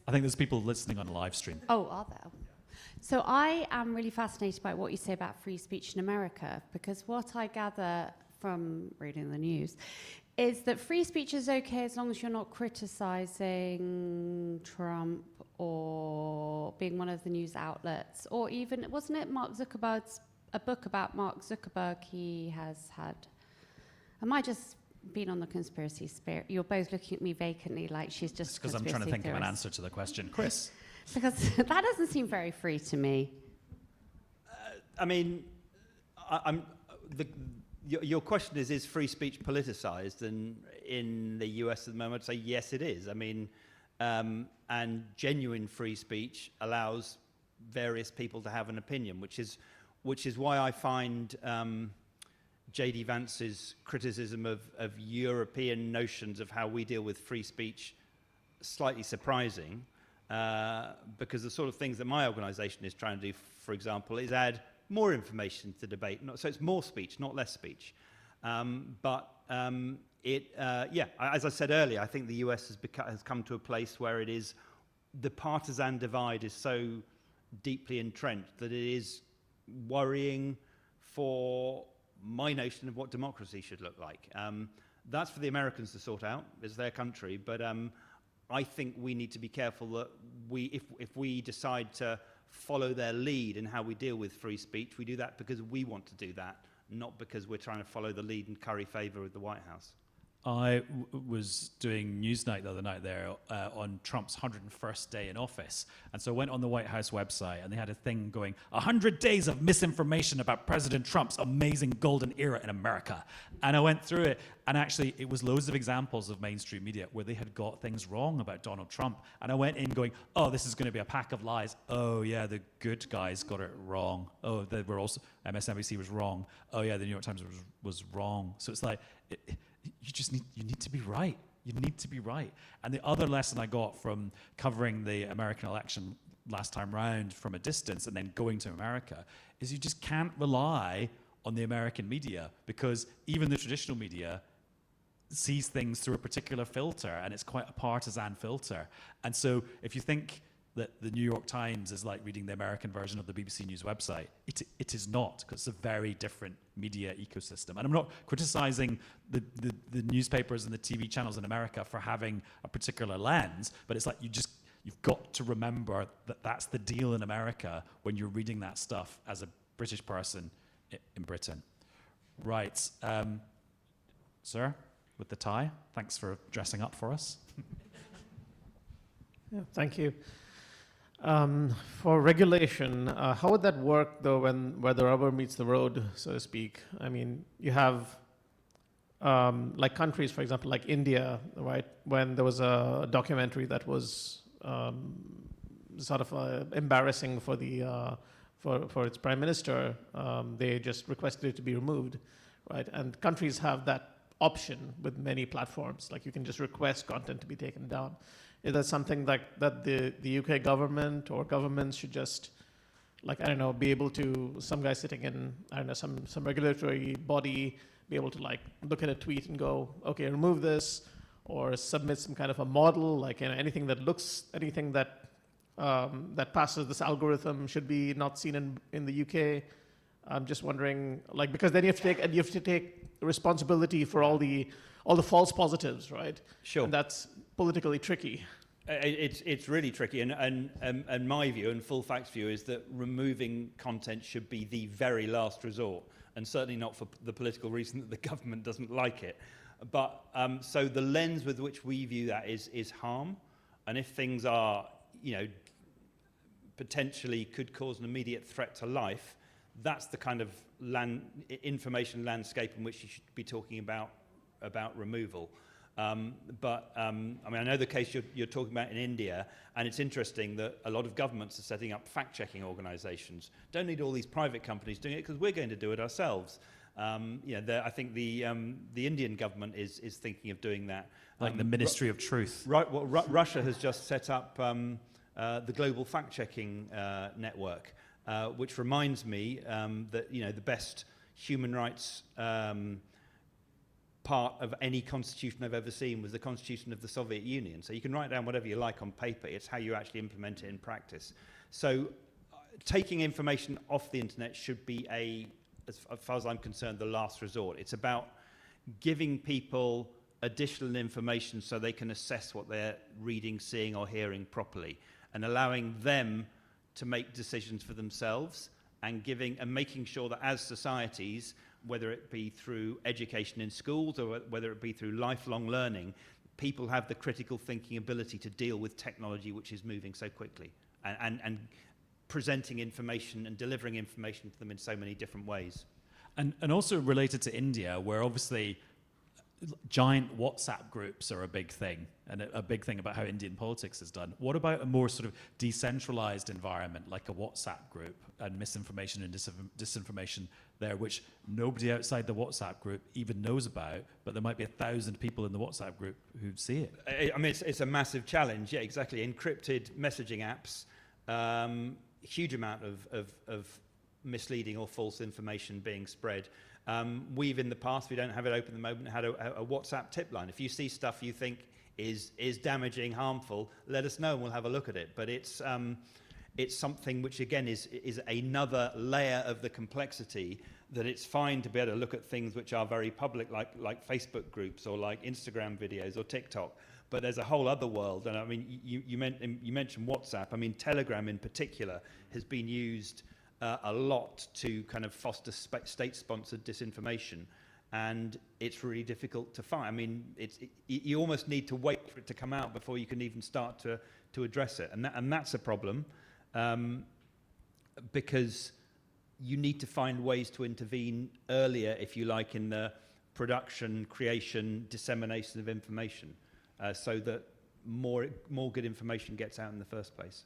I think there's people listening on a live stream. Oh, are there? So I am really fascinated by what you say about free speech in America, because what I gather from reading the news is that free speech is okay as long as you're not criticizing Trump or being one of the news outlets, or even, wasn't it Mark Zuckerberg's, a book about Mark Zuckerberg he has had? Am I just being on the conspiracy spirit? You're both looking at me vacantly like she's just because I'm trying to think of an answer to the question. Chris? Because that doesn't seem very free to me. I mean, your question is free speech politicized? And in the US at the moment, I'd say yes, it is. I mean, and genuine free speech allows various people to have an opinion, which is why I find J.D. Vance's criticism of European notions of how we deal with free speech slightly surprising. Because the sort of things that my organisation is trying to do, for example, is add more information to debate. So it's more speech, not less speech. As I said earlier, I think the US has come to a place where it is, the partisan divide is so deeply entrenched that it is worrying for my notion of what democracy should look like. That's for the Americans to sort out. It's their country, but I think we need to be careful that if we decide to follow their lead in how we deal with free speech, we do that because we want to do that, not because we're trying to follow the lead and curry favour with the White House. I was doing Newsnight the other night there on Trump's 101st day in office. And so I went on the White House website and they had a thing going, 100 days of misinformation about President Trump's amazing golden era in America. And I went through it, and actually it was loads of examples of mainstream media where they had got things wrong about Donald Trump. And I went in going, oh, this is going to be a pack of lies. Oh yeah, the good guys got it wrong. Oh, they were also, MSNBC was wrong. Oh yeah, the New York Times was wrong. So it's like, you need to be right. You need to be right. And the other lesson I got from covering the American election last time round from a distance and then going to America is you just can't rely on the American media, because even the traditional media sees things through a particular filter, and it's quite a partisan filter. And so if you think that the New York Times is like reading the American version of the BBC News website, it is not, because it's a very different media ecosystem. And I'm not criticizing the newspapers and the TV channels in America for having a particular lens, but it's like you've got to remember that that's the deal in America when you're reading that stuff as a British person in Britain. Right, sir, with the tie, thanks for dressing up for us. Yeah, thank you. For regulation, how would that work though where the rubber meets the road, so to speak? I mean, you have like countries, for example, like India, right? When there was a documentary that was sort of embarrassing for the for its prime minister, they just requested it to be removed, right? And countries have that option with many platforms. Like you can just request content to be taken down. Is that something like that the UK government or governments should just, like, I don't know, be able to, some guy sitting in, I don't know, some regulatory body, be able to like look at a tweet and go, okay, remove this, or submit some kind of a model, like, you know, anything that that passes this algorithm should be not seen in the UK. I'm just wondering, like, because then you have to take responsibility for all the false positives, right? Sure. And that's politically tricky. It's really tricky, and my view and Full Fact's view is that removing content should be the very last resort, and certainly not for the political reason that the government doesn't like it. But so the lens with which we view that is harm, and if things are, you know, potentially could cause an immediate threat to life, that's the kind of information landscape in which you should be talking about removal. I mean, I know the case you're talking about in India, and it's interesting that a lot of governments are setting up fact-checking organisations. Don't need all these private companies doing it because we're going to do it ourselves. You know, I think the Indian government is thinking of doing that. Like the Ministry of Truth. Right. Well, Russia has just set up the Global Fact-Checking Network, which reminds me that, you know, the best human rights part of any constitution I've ever seen was the constitution of the Soviet Union. So you can write down whatever you like on paper, it's how you actually implement it in practice. So taking information off the internet should be as far as I'm concerned, the last resort. It's about giving people additional information so they can assess what they're reading, seeing or hearing properly, and allowing them to make decisions for themselves, and making sure that as societies, whether it be through education in schools or whether it be through lifelong learning, people have the critical thinking ability to deal with technology which is moving so quickly, and presenting information and delivering information to them in so many different ways. And also related to India, where obviously giant WhatsApp groups are a big thing, and a big thing about how Indian politics is done. What about a more sort of decentralized environment, like a WhatsApp group, and misinformation and disinformation there, which nobody outside the WhatsApp group even knows about, but there might be 1,000 people in the WhatsApp group who see it? I mean, it's a massive challenge. Yeah, exactly. Encrypted messaging apps, huge amount of misleading or false information being spread. We've in the past, we don't have it open at the moment, had a WhatsApp tip line. If you see stuff you think is damaging, harmful, let us know and we'll have a look at it. But it's something which again is another layer of the complexity, that it's fine to be able to look at things which are very public, like Facebook groups or like Instagram videos or TikTok. But there's a whole other world, and I mean, you mentioned WhatsApp. I mean, Telegram in particular has been used a lot to kind of foster state-sponsored disinformation. and it's really difficult to find. I mean, you almost need to wait for it to come out before you can even start to address it, and that's a problem, because you need to find ways to intervene earlier, if you like, in the production, creation, dissemination of information, so that more good information gets out in the first place.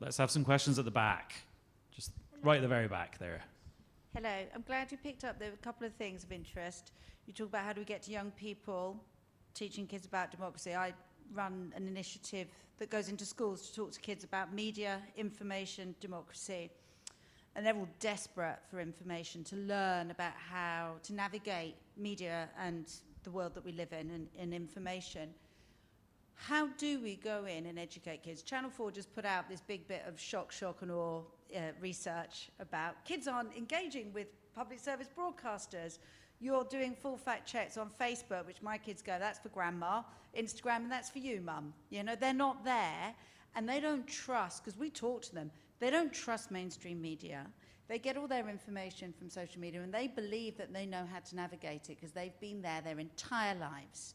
Let's have some questions at the back. Just right at the very back there. Hello, I'm glad you picked up there were a couple of things of interest. You talk about how do we get to young people, teaching kids about democracy. I run an initiative that goes into schools to talk to kids about media, information, democracy. And they're all desperate for information, to learn about how to navigate media and the world that we live in and information. How do we go in and educate kids? Channel 4 just put out this big bit of shock and awe research about kids aren't engaging with public service broadcasters. You're doing full fact checks on Facebook, which my kids go, that's for grandma, Instagram, and that's for you, mum. You know, they're not there, and they don't trust, because we talk to them, they don't trust mainstream media. They get all their information from social media, and they believe that they know how to navigate it because they've been there their entire lives.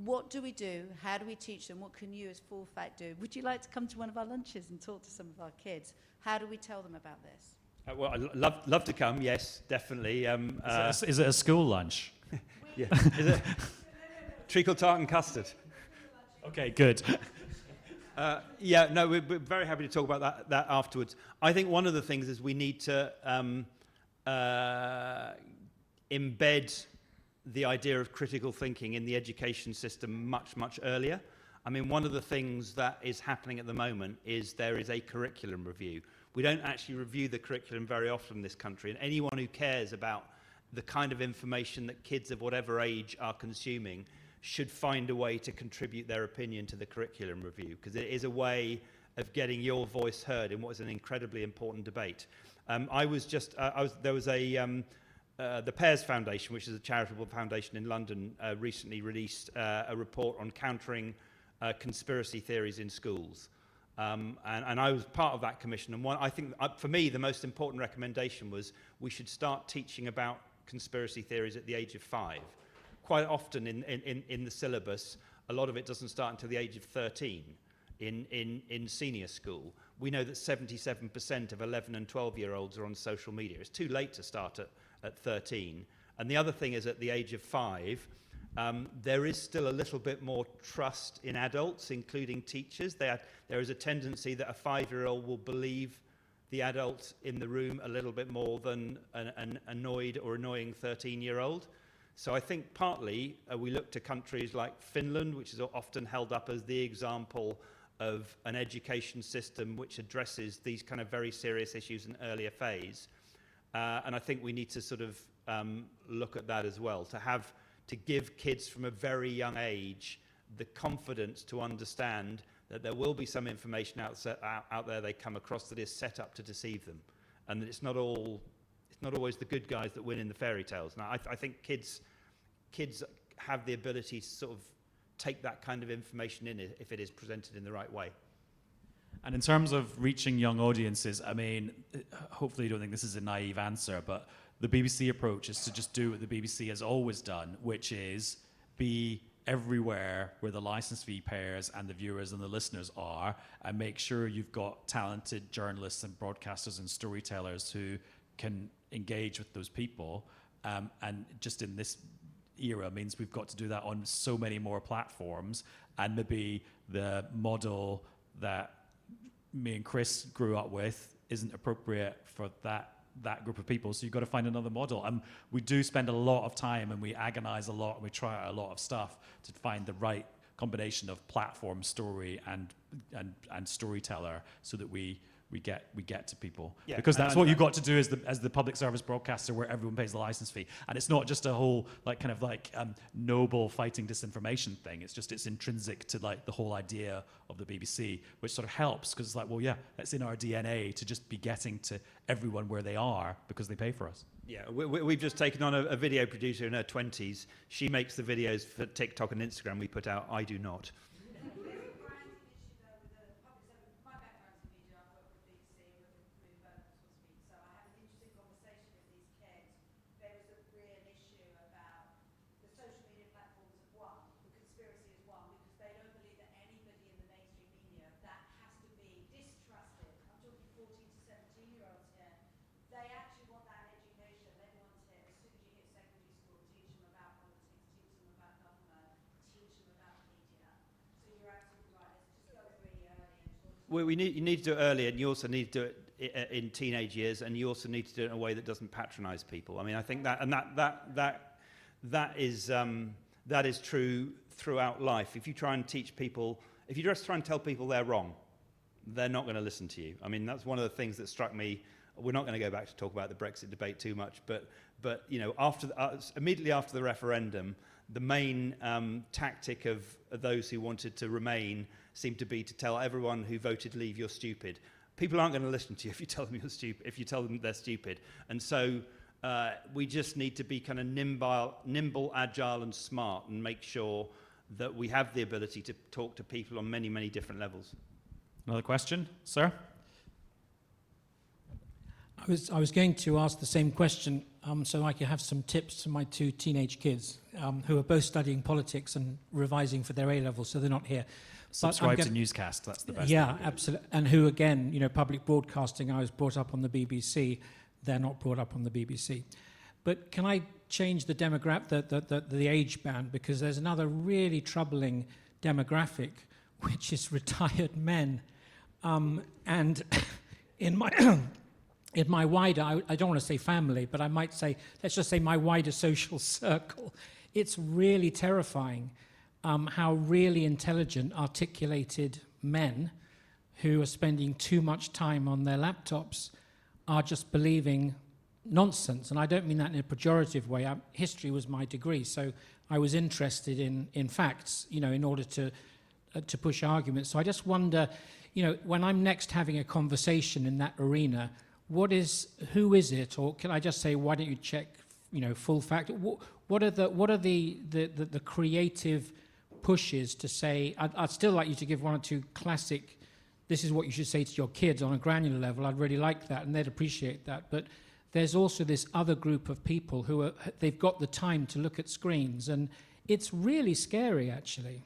What do we do? How do we teach them? What can you as Full Fact do? Would you like to come to one of our lunches and talk to some of our kids? How do we tell them about this? Well, I'd love to come, yes, definitely. Is it a school lunch? Yeah. Is it treacle tart and custard? Okay, good. Yeah, no, we're very happy to talk about that afterwards. I think one of the things is we need to embed the idea of critical thinking in the education system much earlier. I mean, one of the things that is happening at the moment is there is a curriculum review. We don't actually review the curriculum very often in this country, and anyone who cares about the kind of information that kids of whatever age are consuming should find a way to contribute their opinion to the curriculum review, because it is a way of getting your voice heard in what is an incredibly important debate. The Pears Foundation, which is a charitable foundation in London, recently released a report on countering conspiracy theories in schools. And I was part of that commission. And I think, for me, the most important recommendation was we should start teaching about conspiracy theories at the age of 5. Quite often in the syllabus, a lot of it doesn't start until the age of 13 in senior school. We know that 77% of 11 and 12-year-olds are on social media. It's too late to start at 13. And the other thing is, at the age of 5, there is still a little bit more trust in adults, including teachers. There is a tendency that a 5-year-old will believe the adult in the room a little bit more than an annoyed or annoying 13-year-old. So I think partly we look to countries like Finland, which is often held up as the example of an education system which addresses these kind of very serious issues in an earlier phase. And I think we need to sort of look at that as well, to give kids from a very young age the confidence to understand that there will be some information out there they come across that is set up to deceive them, and that it's not always the good guys that win in the fairy tales. Now, I think kids have the ability to sort of take that kind of information in if it is presented in the right way. And in terms of reaching young audiences, I mean, hopefully you don't think this is a naive answer, but the BBC approach is to just do what the BBC has always done, which is be everywhere where the license fee payers and the viewers and the listeners are, and make sure you've got talented journalists and broadcasters and storytellers who can engage with those people. And just in this era means we've got to do that on so many more platforms, and maybe the model that me and Chris grew up with isn't appropriate for that group of people, so you've got to find another model. And we do spend a lot of time, and we agonize a lot, and we try out a lot of stuff to find the right combination of platform, story, and storyteller, so that we get to people. Yeah, because that's what you've got to do as the public service broadcaster, where everyone pays the license fee. And it's not just a whole noble fighting disinformation thing. It's intrinsic to like the whole idea of the BBC, which sort of helps, because it's like, well, yeah, it's in our DNA to just be getting to everyone where they are because they pay for us. Yeah, we've just taken on a video producer in her 20s. She makes the videos for TikTok and Instagram we put out. I do not. you need to do it early, and you also need to do it in teenage years, and you also need to do it in a way that doesn't patronize people. I mean, I think that is true throughout life. If you try and teach people, if you just try and tell people they're wrong, they're not going to listen to you. I mean, that's one of the things that struck me. We're not going to go back to talk about the Brexit debate too much, but you know, immediately after the referendum, the main tactic of those who wanted to remain seemed to be to tell everyone who voted leave, you're stupid. People aren't going to listen to you if you tell them you're stupid, if you tell them they're stupid. And so we just need to be kind of nimble, agile, and smart, and make sure that we have the ability to talk to people on many, many different levels. Another question, sir? I was going to ask the same question so I could have some tips to my 2 teenage kids who are both studying politics and revising for their A-levels, so they're not here. Subscribe to Newscast, that's the best. Yeah, absolutely. And who, again, you know, public broadcasting, I was brought up on the BBC, they're not brought up on the BBC. But can I change the the age band? Because there's another really troubling demographic, which is retired men. And in my... In my wider, I don't want to say family, but I might say, let's just say my wider social circle, it's really terrifying how really intelligent, articulated men who are spending too much time on their laptops are just believing nonsense. And I don't mean that in a pejorative way. History was my degree, so I was interested in facts, you know, in order to push arguments. So I just wonder, you know, when I'm next having a conversation in that arena, who is it, or can I just say, why don't you check, you know, full fact? What are the creative pushes to say? I'd still like you to give 1 or 2 classic. This is what you should say to your kids on a granular level. I'd really like that, and they'd appreciate that. But there's also this other group of people they've got the time to look at screens, and it's really scary, actually.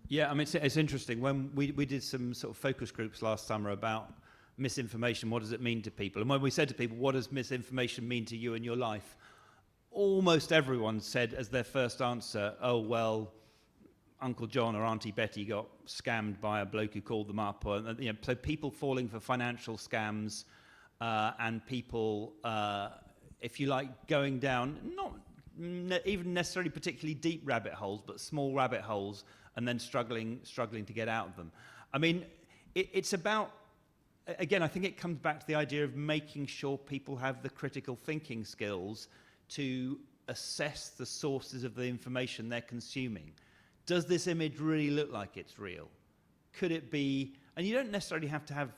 Yeah, I mean, it's interesting. When we did some sort of focus groups last summer about misinformation, what does it mean to people? And when we said to people, what does misinformation mean to you in your life? Almost everyone said as their first answer, oh, well, Uncle John or Auntie Betty got scammed by a bloke who called them up. Or, you know, so people falling for financial scams and people, if you like, going down, not even necessarily particularly deep rabbit holes, but small rabbit holes, and then struggling to get out of them. I mean, it's about, again, I think it comes back to the idea of making sure people have the critical thinking skills to assess the sources of the information they're consuming. Does this image really look like it's real? Could it be, and you don't necessarily have to have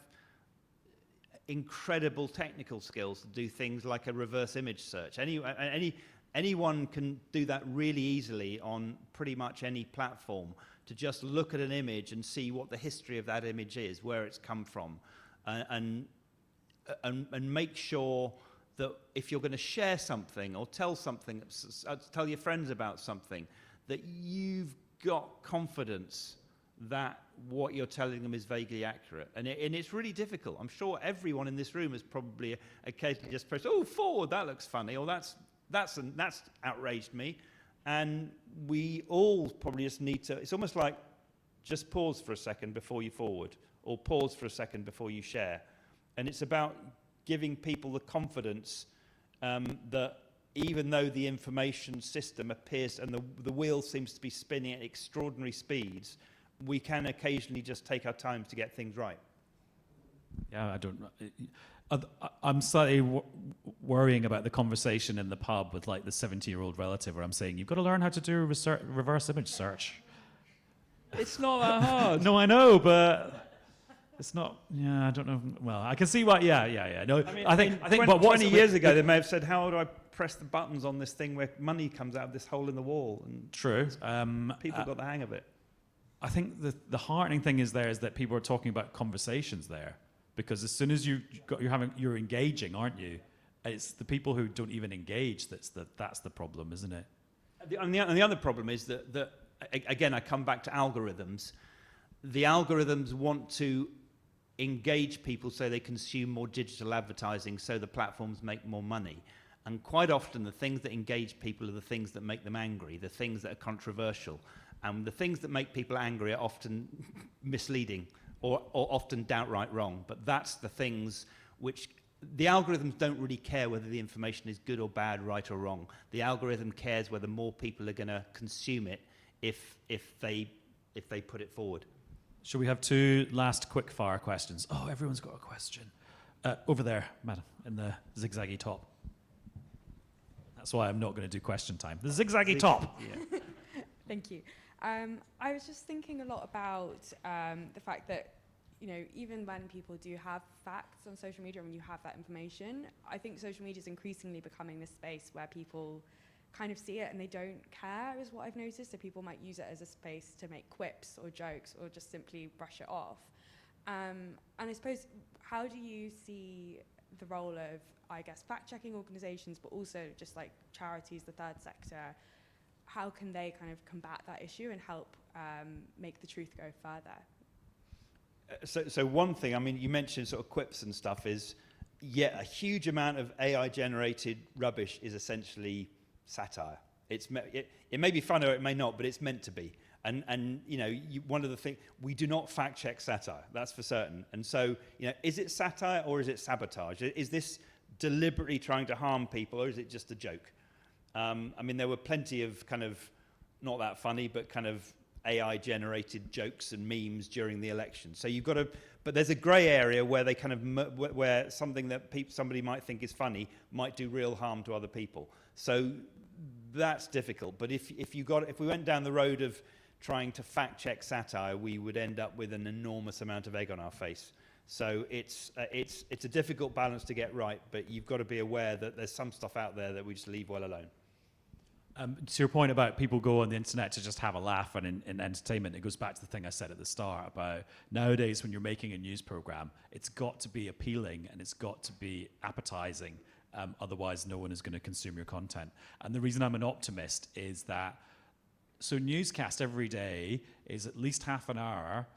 incredible technical skills to do things like a reverse image search. Anyone can do that really easily on pretty much any platform, to just look at an image and see what the history of that image is, where it's come from. And make sure that if you're going to share something or tell your friends about something, that you've got confidence that what you're telling them is vaguely accurate. And it's really difficult. I'm sure everyone in this room has probably occasionally just pressed, oh, forward, that looks funny, or that's outraged me. And we all probably just need to, it's almost like just pause for a second before you forward, or pause for a second before you share. And it's about giving people the confidence that even though the information system appears and the wheel seems to be spinning at extraordinary speeds, we can occasionally just take our time to get things right. Yeah, I don't know. I'm slightly worrying about the conversation in the pub with like the 70-year-old relative where I'm saying, you've got to learn how to do reverse image search. It's not that hard. No, I know, but it's not. Yeah, I don't know. Well, I can see why. Yeah. No, I think. 20 years ago, they may have said, "How do I press the buttons on this thing where money comes out of this hole in the wall?" And true. People got the hang of it. I think the heartening thing is that people are talking about conversations there, because as soon as you're engaging, aren't you? It's the people who don't even engage that's the problem, isn't it? And the other problem is that again, I come back to algorithms. The algorithms want to engage people so they consume more digital advertising, so the platforms make more money. And quite often the things that engage people are the things that make them angry, the things that are controversial. And the things that make people angry are often misleading or often downright wrong. But that's the things which the algorithms don't really care whether the information is good or bad, right or wrong. The algorithm cares whether more people are going to consume it if they put it forward. Should we have 2 last quick fire questions? Oh, everyone's got a question. Over there, madam, in the zigzaggy top. That's why I'm not going to do question time. The zigzaggy top. Yeah. Thank you. I was just thinking a lot about the fact that, even when people do have facts on social media, when you have that information, I think social media is increasingly becoming this space where people kind of see it and they don't care, is what I've noticed. So people might use it as a space to make quips or jokes or just simply brush it off. And I suppose, how do you see the role of, I guess, fact-checking organizations, but also just like charities, the third sector? How can they kind of combat that issue and help make the truth go further? So one thing, I mean, you mentioned sort of quips and stuff, is, a huge amount of AI-generated rubbish is essentially satire. It may be fun or it may not, but it's meant to be. And one of the things, we do not fact-check satire, that's for certain. And so, is it satire or is it sabotage? Is this deliberately trying to harm people, or is it just a joke? I mean, there were plenty of kind of, not that funny, but kind of AI-generated jokes and memes during the election. So you've got to, but there's a grey area where they kind of, where something that somebody might think is funny might do real harm to other people. So that's difficult. But if we went down the road of trying to fact-check satire, we would end up with an enormous amount of egg on our face. So it's a difficult balance to get right, but you've got to be aware that there's some stuff out there that we just leave well alone. To your point about people go on the internet to just have a laugh and in entertainment, it goes back to the thing I said at the start about nowadays when you're making a news program, it's got to be appealing and it's got to be appetizing. Otherwise, no one is going to consume your content. And the reason I'm an optimist is that, so newscast every day is at least half an hour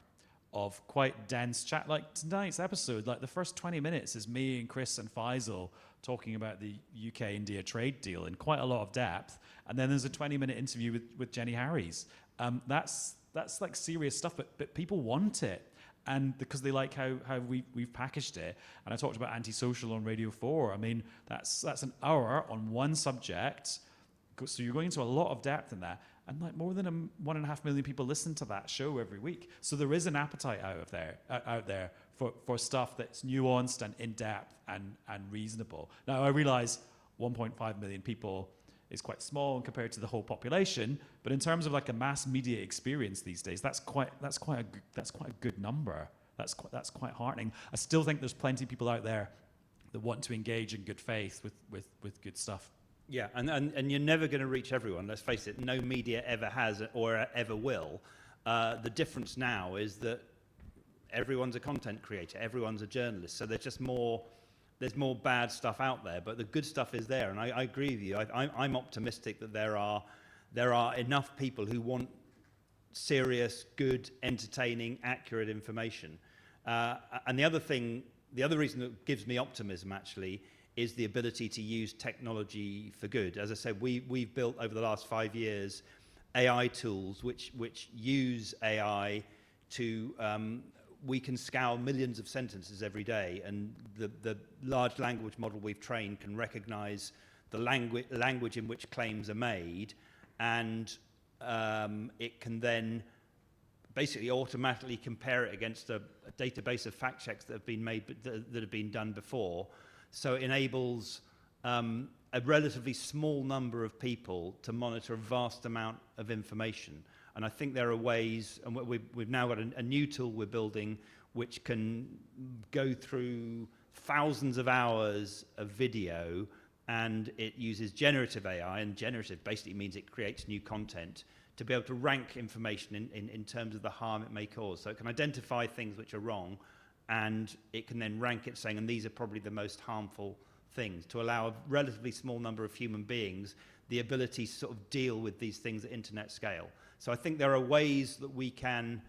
of quite dense chat. Like tonight's episode, like the first 20 minutes is me and Chris and Faisal talking about the UK-India trade deal in quite a lot of depth. And then there's a 20-minute interview with Jenny Harries. That's like serious stuff, but people want it. And because they like how we've packaged it. And I talked about Antisocial on Radio 4. I mean, that's an hour on one subject. So you're going into a lot of depth in that. And like more than 1.5 million people listen to that show every week. So there is an appetite out there for stuff that's nuanced and in-depth and reasonable. Now, I realize 1.5 million people is quite small compared to the whole population, but in terms of like a mass media experience these days, that's quite a good number. That's quite heartening. I still think there's plenty of people out there that want to engage in good faith with good stuff. Yeah, and you're never going to reach everyone. Let's face it, no media ever has or ever will. The difference now is that everyone's a content creator, everyone's a journalist, so there's more bad stuff out there, but the good stuff is there, and I agree with you. I'm optimistic that there are enough people who want serious, good, entertaining, accurate information. And the other reason that gives me optimism actually is the ability to use technology for good. As I said, we've built over the last 5 years AI tools which use AI to we can scour millions of sentences every day, and the large language model we've trained can recognize the language in which claims are made, and it can then basically automatically compare it against a database of fact checks that have been made, that have been done before. So it enables a relatively small number of people to monitor a vast amount of information. And I think there are ways, and we've now got a new tool we're building which can go through thousands of hours of video, and it uses generative AI, and generative basically means it creates new content to be able to rank information in terms of the harm it may cause. So it can identify things which are wrong, and it can then rank it saying, and these are probably the most harmful things, to allow a relatively small number of human beings the ability to sort of deal with these things at internet scale. So I think there are ways that we can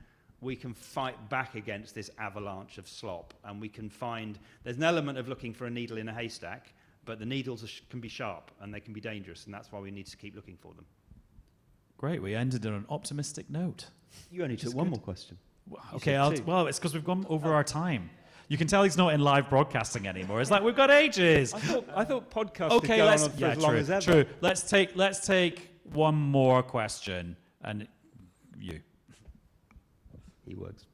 fight back against this avalanche of slop, and we can find, there's an element of looking for a needle in a haystack, but the needles can be sharp and they can be dangerous, and that's why we need to keep looking for them. Great, we ended on an optimistic note. You only took one more question. Okay, said two. well, it's because we've gone over our time. You can tell he's not in live broadcasting anymore. It's like, we've got ages. I thought podcasts Okay, could go let's on for as long true, as ever. true. Let's take one more question, and you. He works.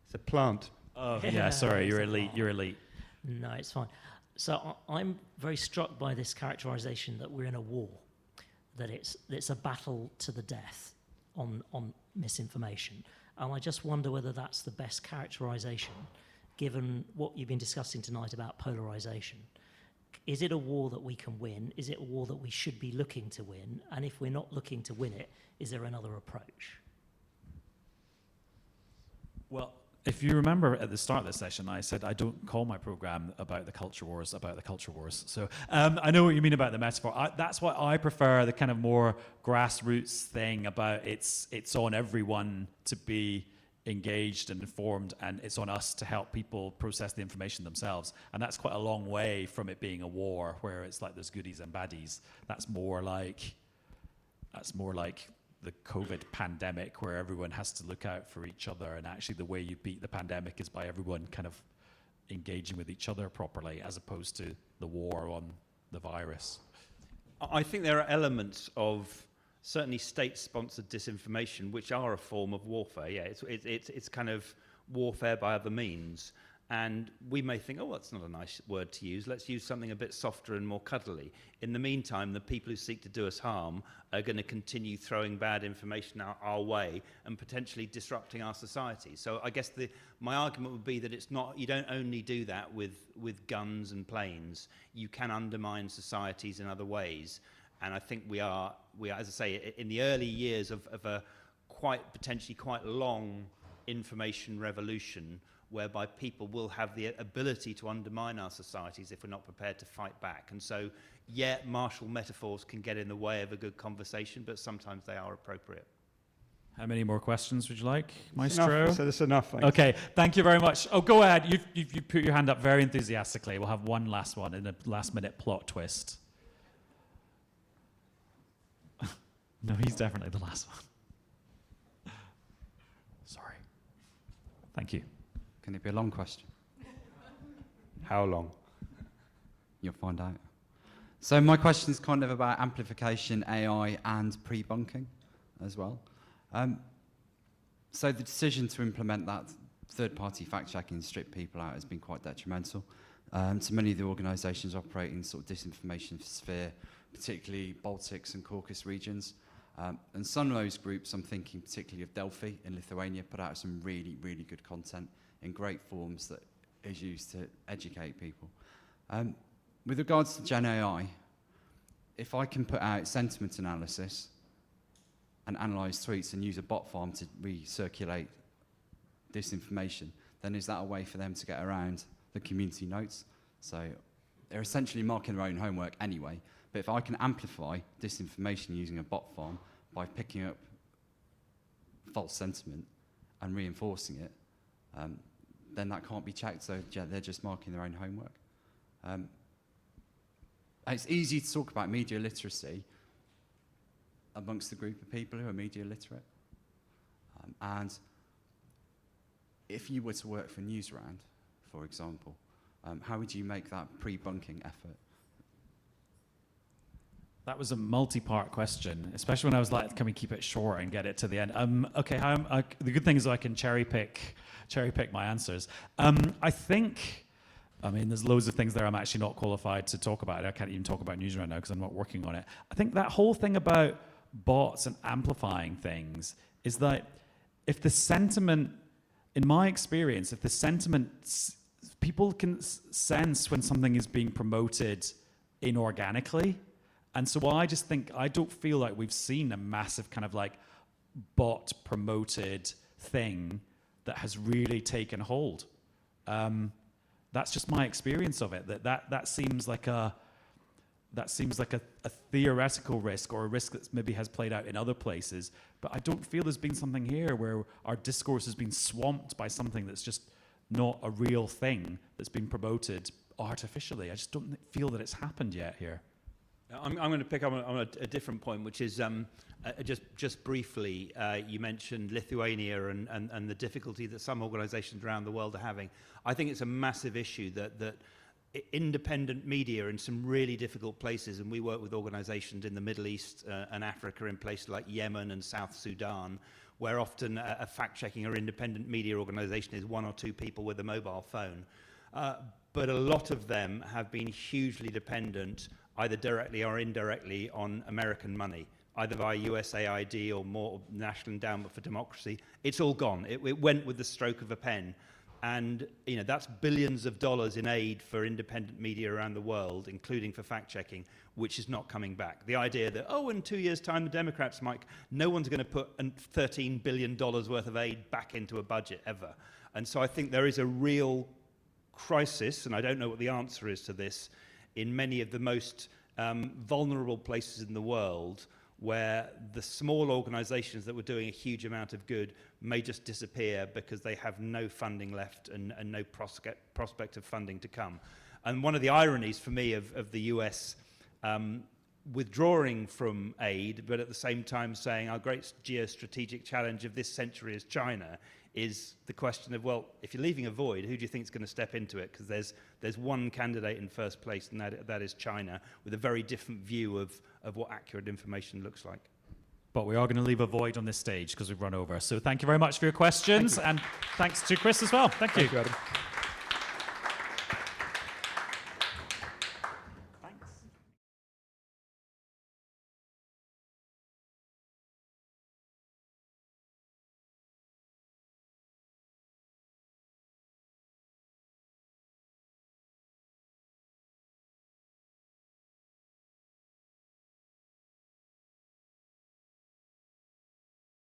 It's a plant. Oh yeah, sorry, you're elite. You're elite. No, it's fine. So I'm very struck by this characterization that we're in a war, that it's a battle to the death on misinformation. And I just wonder whether that's the best characterization, given what you've been discussing tonight about polarization. Is it a war that we can win? Is it a war that we should be looking to win? And if we're not looking to win it, is there another approach? Well, if you remember at the start of this session, I said I don't call my program about the culture wars. So I know what you mean about the metaphor. That's why I prefer the kind of more grassroots thing about it's on everyone to be engaged and informed, and it's on us to help people process the information themselves. And that's quite a long way from it being a war where it's like there's goodies and baddies. That's more like the COVID pandemic, where everyone has to look out for each other, and actually the way you beat the pandemic is by everyone kind of engaging with each other properly, as opposed to the war on the virus. I think there are elements of certainly state-sponsored disinformation which are a form of warfare. Yeah, it's kind of warfare by other means. And we may think, oh, that's not a nice word to use. Let's use something a bit softer and more cuddly. In the meantime, the people who seek to do us harm are going to continue throwing bad information our way and potentially disrupting our society. So I guess my argument would be that it's not, you don't only do that with guns and planes. You can undermine societies in other ways. And I think we are, as I say, in the early years of a potentially quite long information revolution, whereby people will have the ability to undermine our societies if we're not prepared to fight back. And so, yeah, martial metaphors can get in the way of a good conversation, but sometimes they are appropriate. How many more questions would you like, Maestro? So that's enough. Thanks. Okay, thank you very much. Oh, go ahead. You've put your hand up very enthusiastically. We'll have one last one in a last-minute plot twist. No, he's definitely the last one. Sorry. Thank you. Can it be a long question? How long? You'll find out. So my question is kind of about amplification, AI, and pre-bunking as well. So the decision to implement that third-party fact-checking and strip people out has been quite detrimental to many of the organisations operating in sort of disinformation sphere, particularly Baltics and Caucasus regions. And some of those groups, I'm thinking particularly of Delphi in Lithuania, put out some really, really good content in great forms that is used to educate people. With regards to Gen AI, if I can put out sentiment analysis and analyse tweets and use a bot farm to recirculate disinformation, then is that a way for them to get around the community notes? So they're essentially marking their own homework anyway, but if I can amplify disinformation using a bot farm by picking up false sentiment and reinforcing it, then that can't be checked, so yeah, they're just marking their own homework. It's easy to talk about media literacy amongst the group of people who are media literate. And if you were to work for Newsround, for example, how would you make that pre-bunking effort? That was a multi-part question, especially when I was like, can we keep it short and get it to the end? Okay, the good thing is I can cherry pick my answers. I think, there's loads of things there I'm actually not qualified to talk about. I can't even talk about Newsround now because I'm not working on it. I think that whole thing about bots and amplifying things is that if the sentiment, in my experience, if the sentiment, people can sense when something is being promoted inorganically. And so I just think, I don't feel like we've seen a massive kind of like bot promoted thing that has really taken hold. That's just my experience of it. That seems like a theoretical risk, or a risk that maybe has played out in other places. But I don't feel there's been something here where our discourse has been swamped by something that's just not a real thing that's been promoted artificially. I just don't feel that it's happened yet here. I'm going to pick up on a different point, which is just briefly, you mentioned Lithuania and the difficulty that some organisations around the world are having. I think it's a massive issue that independent media in some really difficult places, and we work with organisations in the Middle East and Africa, in places like Yemen and South Sudan, where often a fact-checking or independent media organisation is one or two people with a mobile phone. But a lot of them have been hugely dependent, either directly or indirectly, on American money, either via USAID or more National Endowment for Democracy. It's all gone. It went with the stroke of a pen. And that's billions of dollars in aid for independent media around the world, including for fact-checking, which is not coming back. The idea that, in 2 years' time, the Democrats no one's going to put $13 billion worth of aid back into a budget ever. And so I think there is a real crisis, and I don't know what the answer is to this, in many of the most vulnerable places in the world, where the small organisations that were doing a huge amount of good may just disappear because they have no funding left and no prospect of funding to come. And one of the ironies for me of the US withdrawing from aid, but at the same time saying our great geostrategic challenge of this century is China, is the question of, well, if you're leaving a void, who do you think is going to step into it? Because there's one candidate in first place, and that is China, with a very different view of what accurate information looks like. But we are going to leave a void on this stage because we've run over. So thank you very much for your questions, and thanks to Chris as well. Thank you. Thank you, Adam.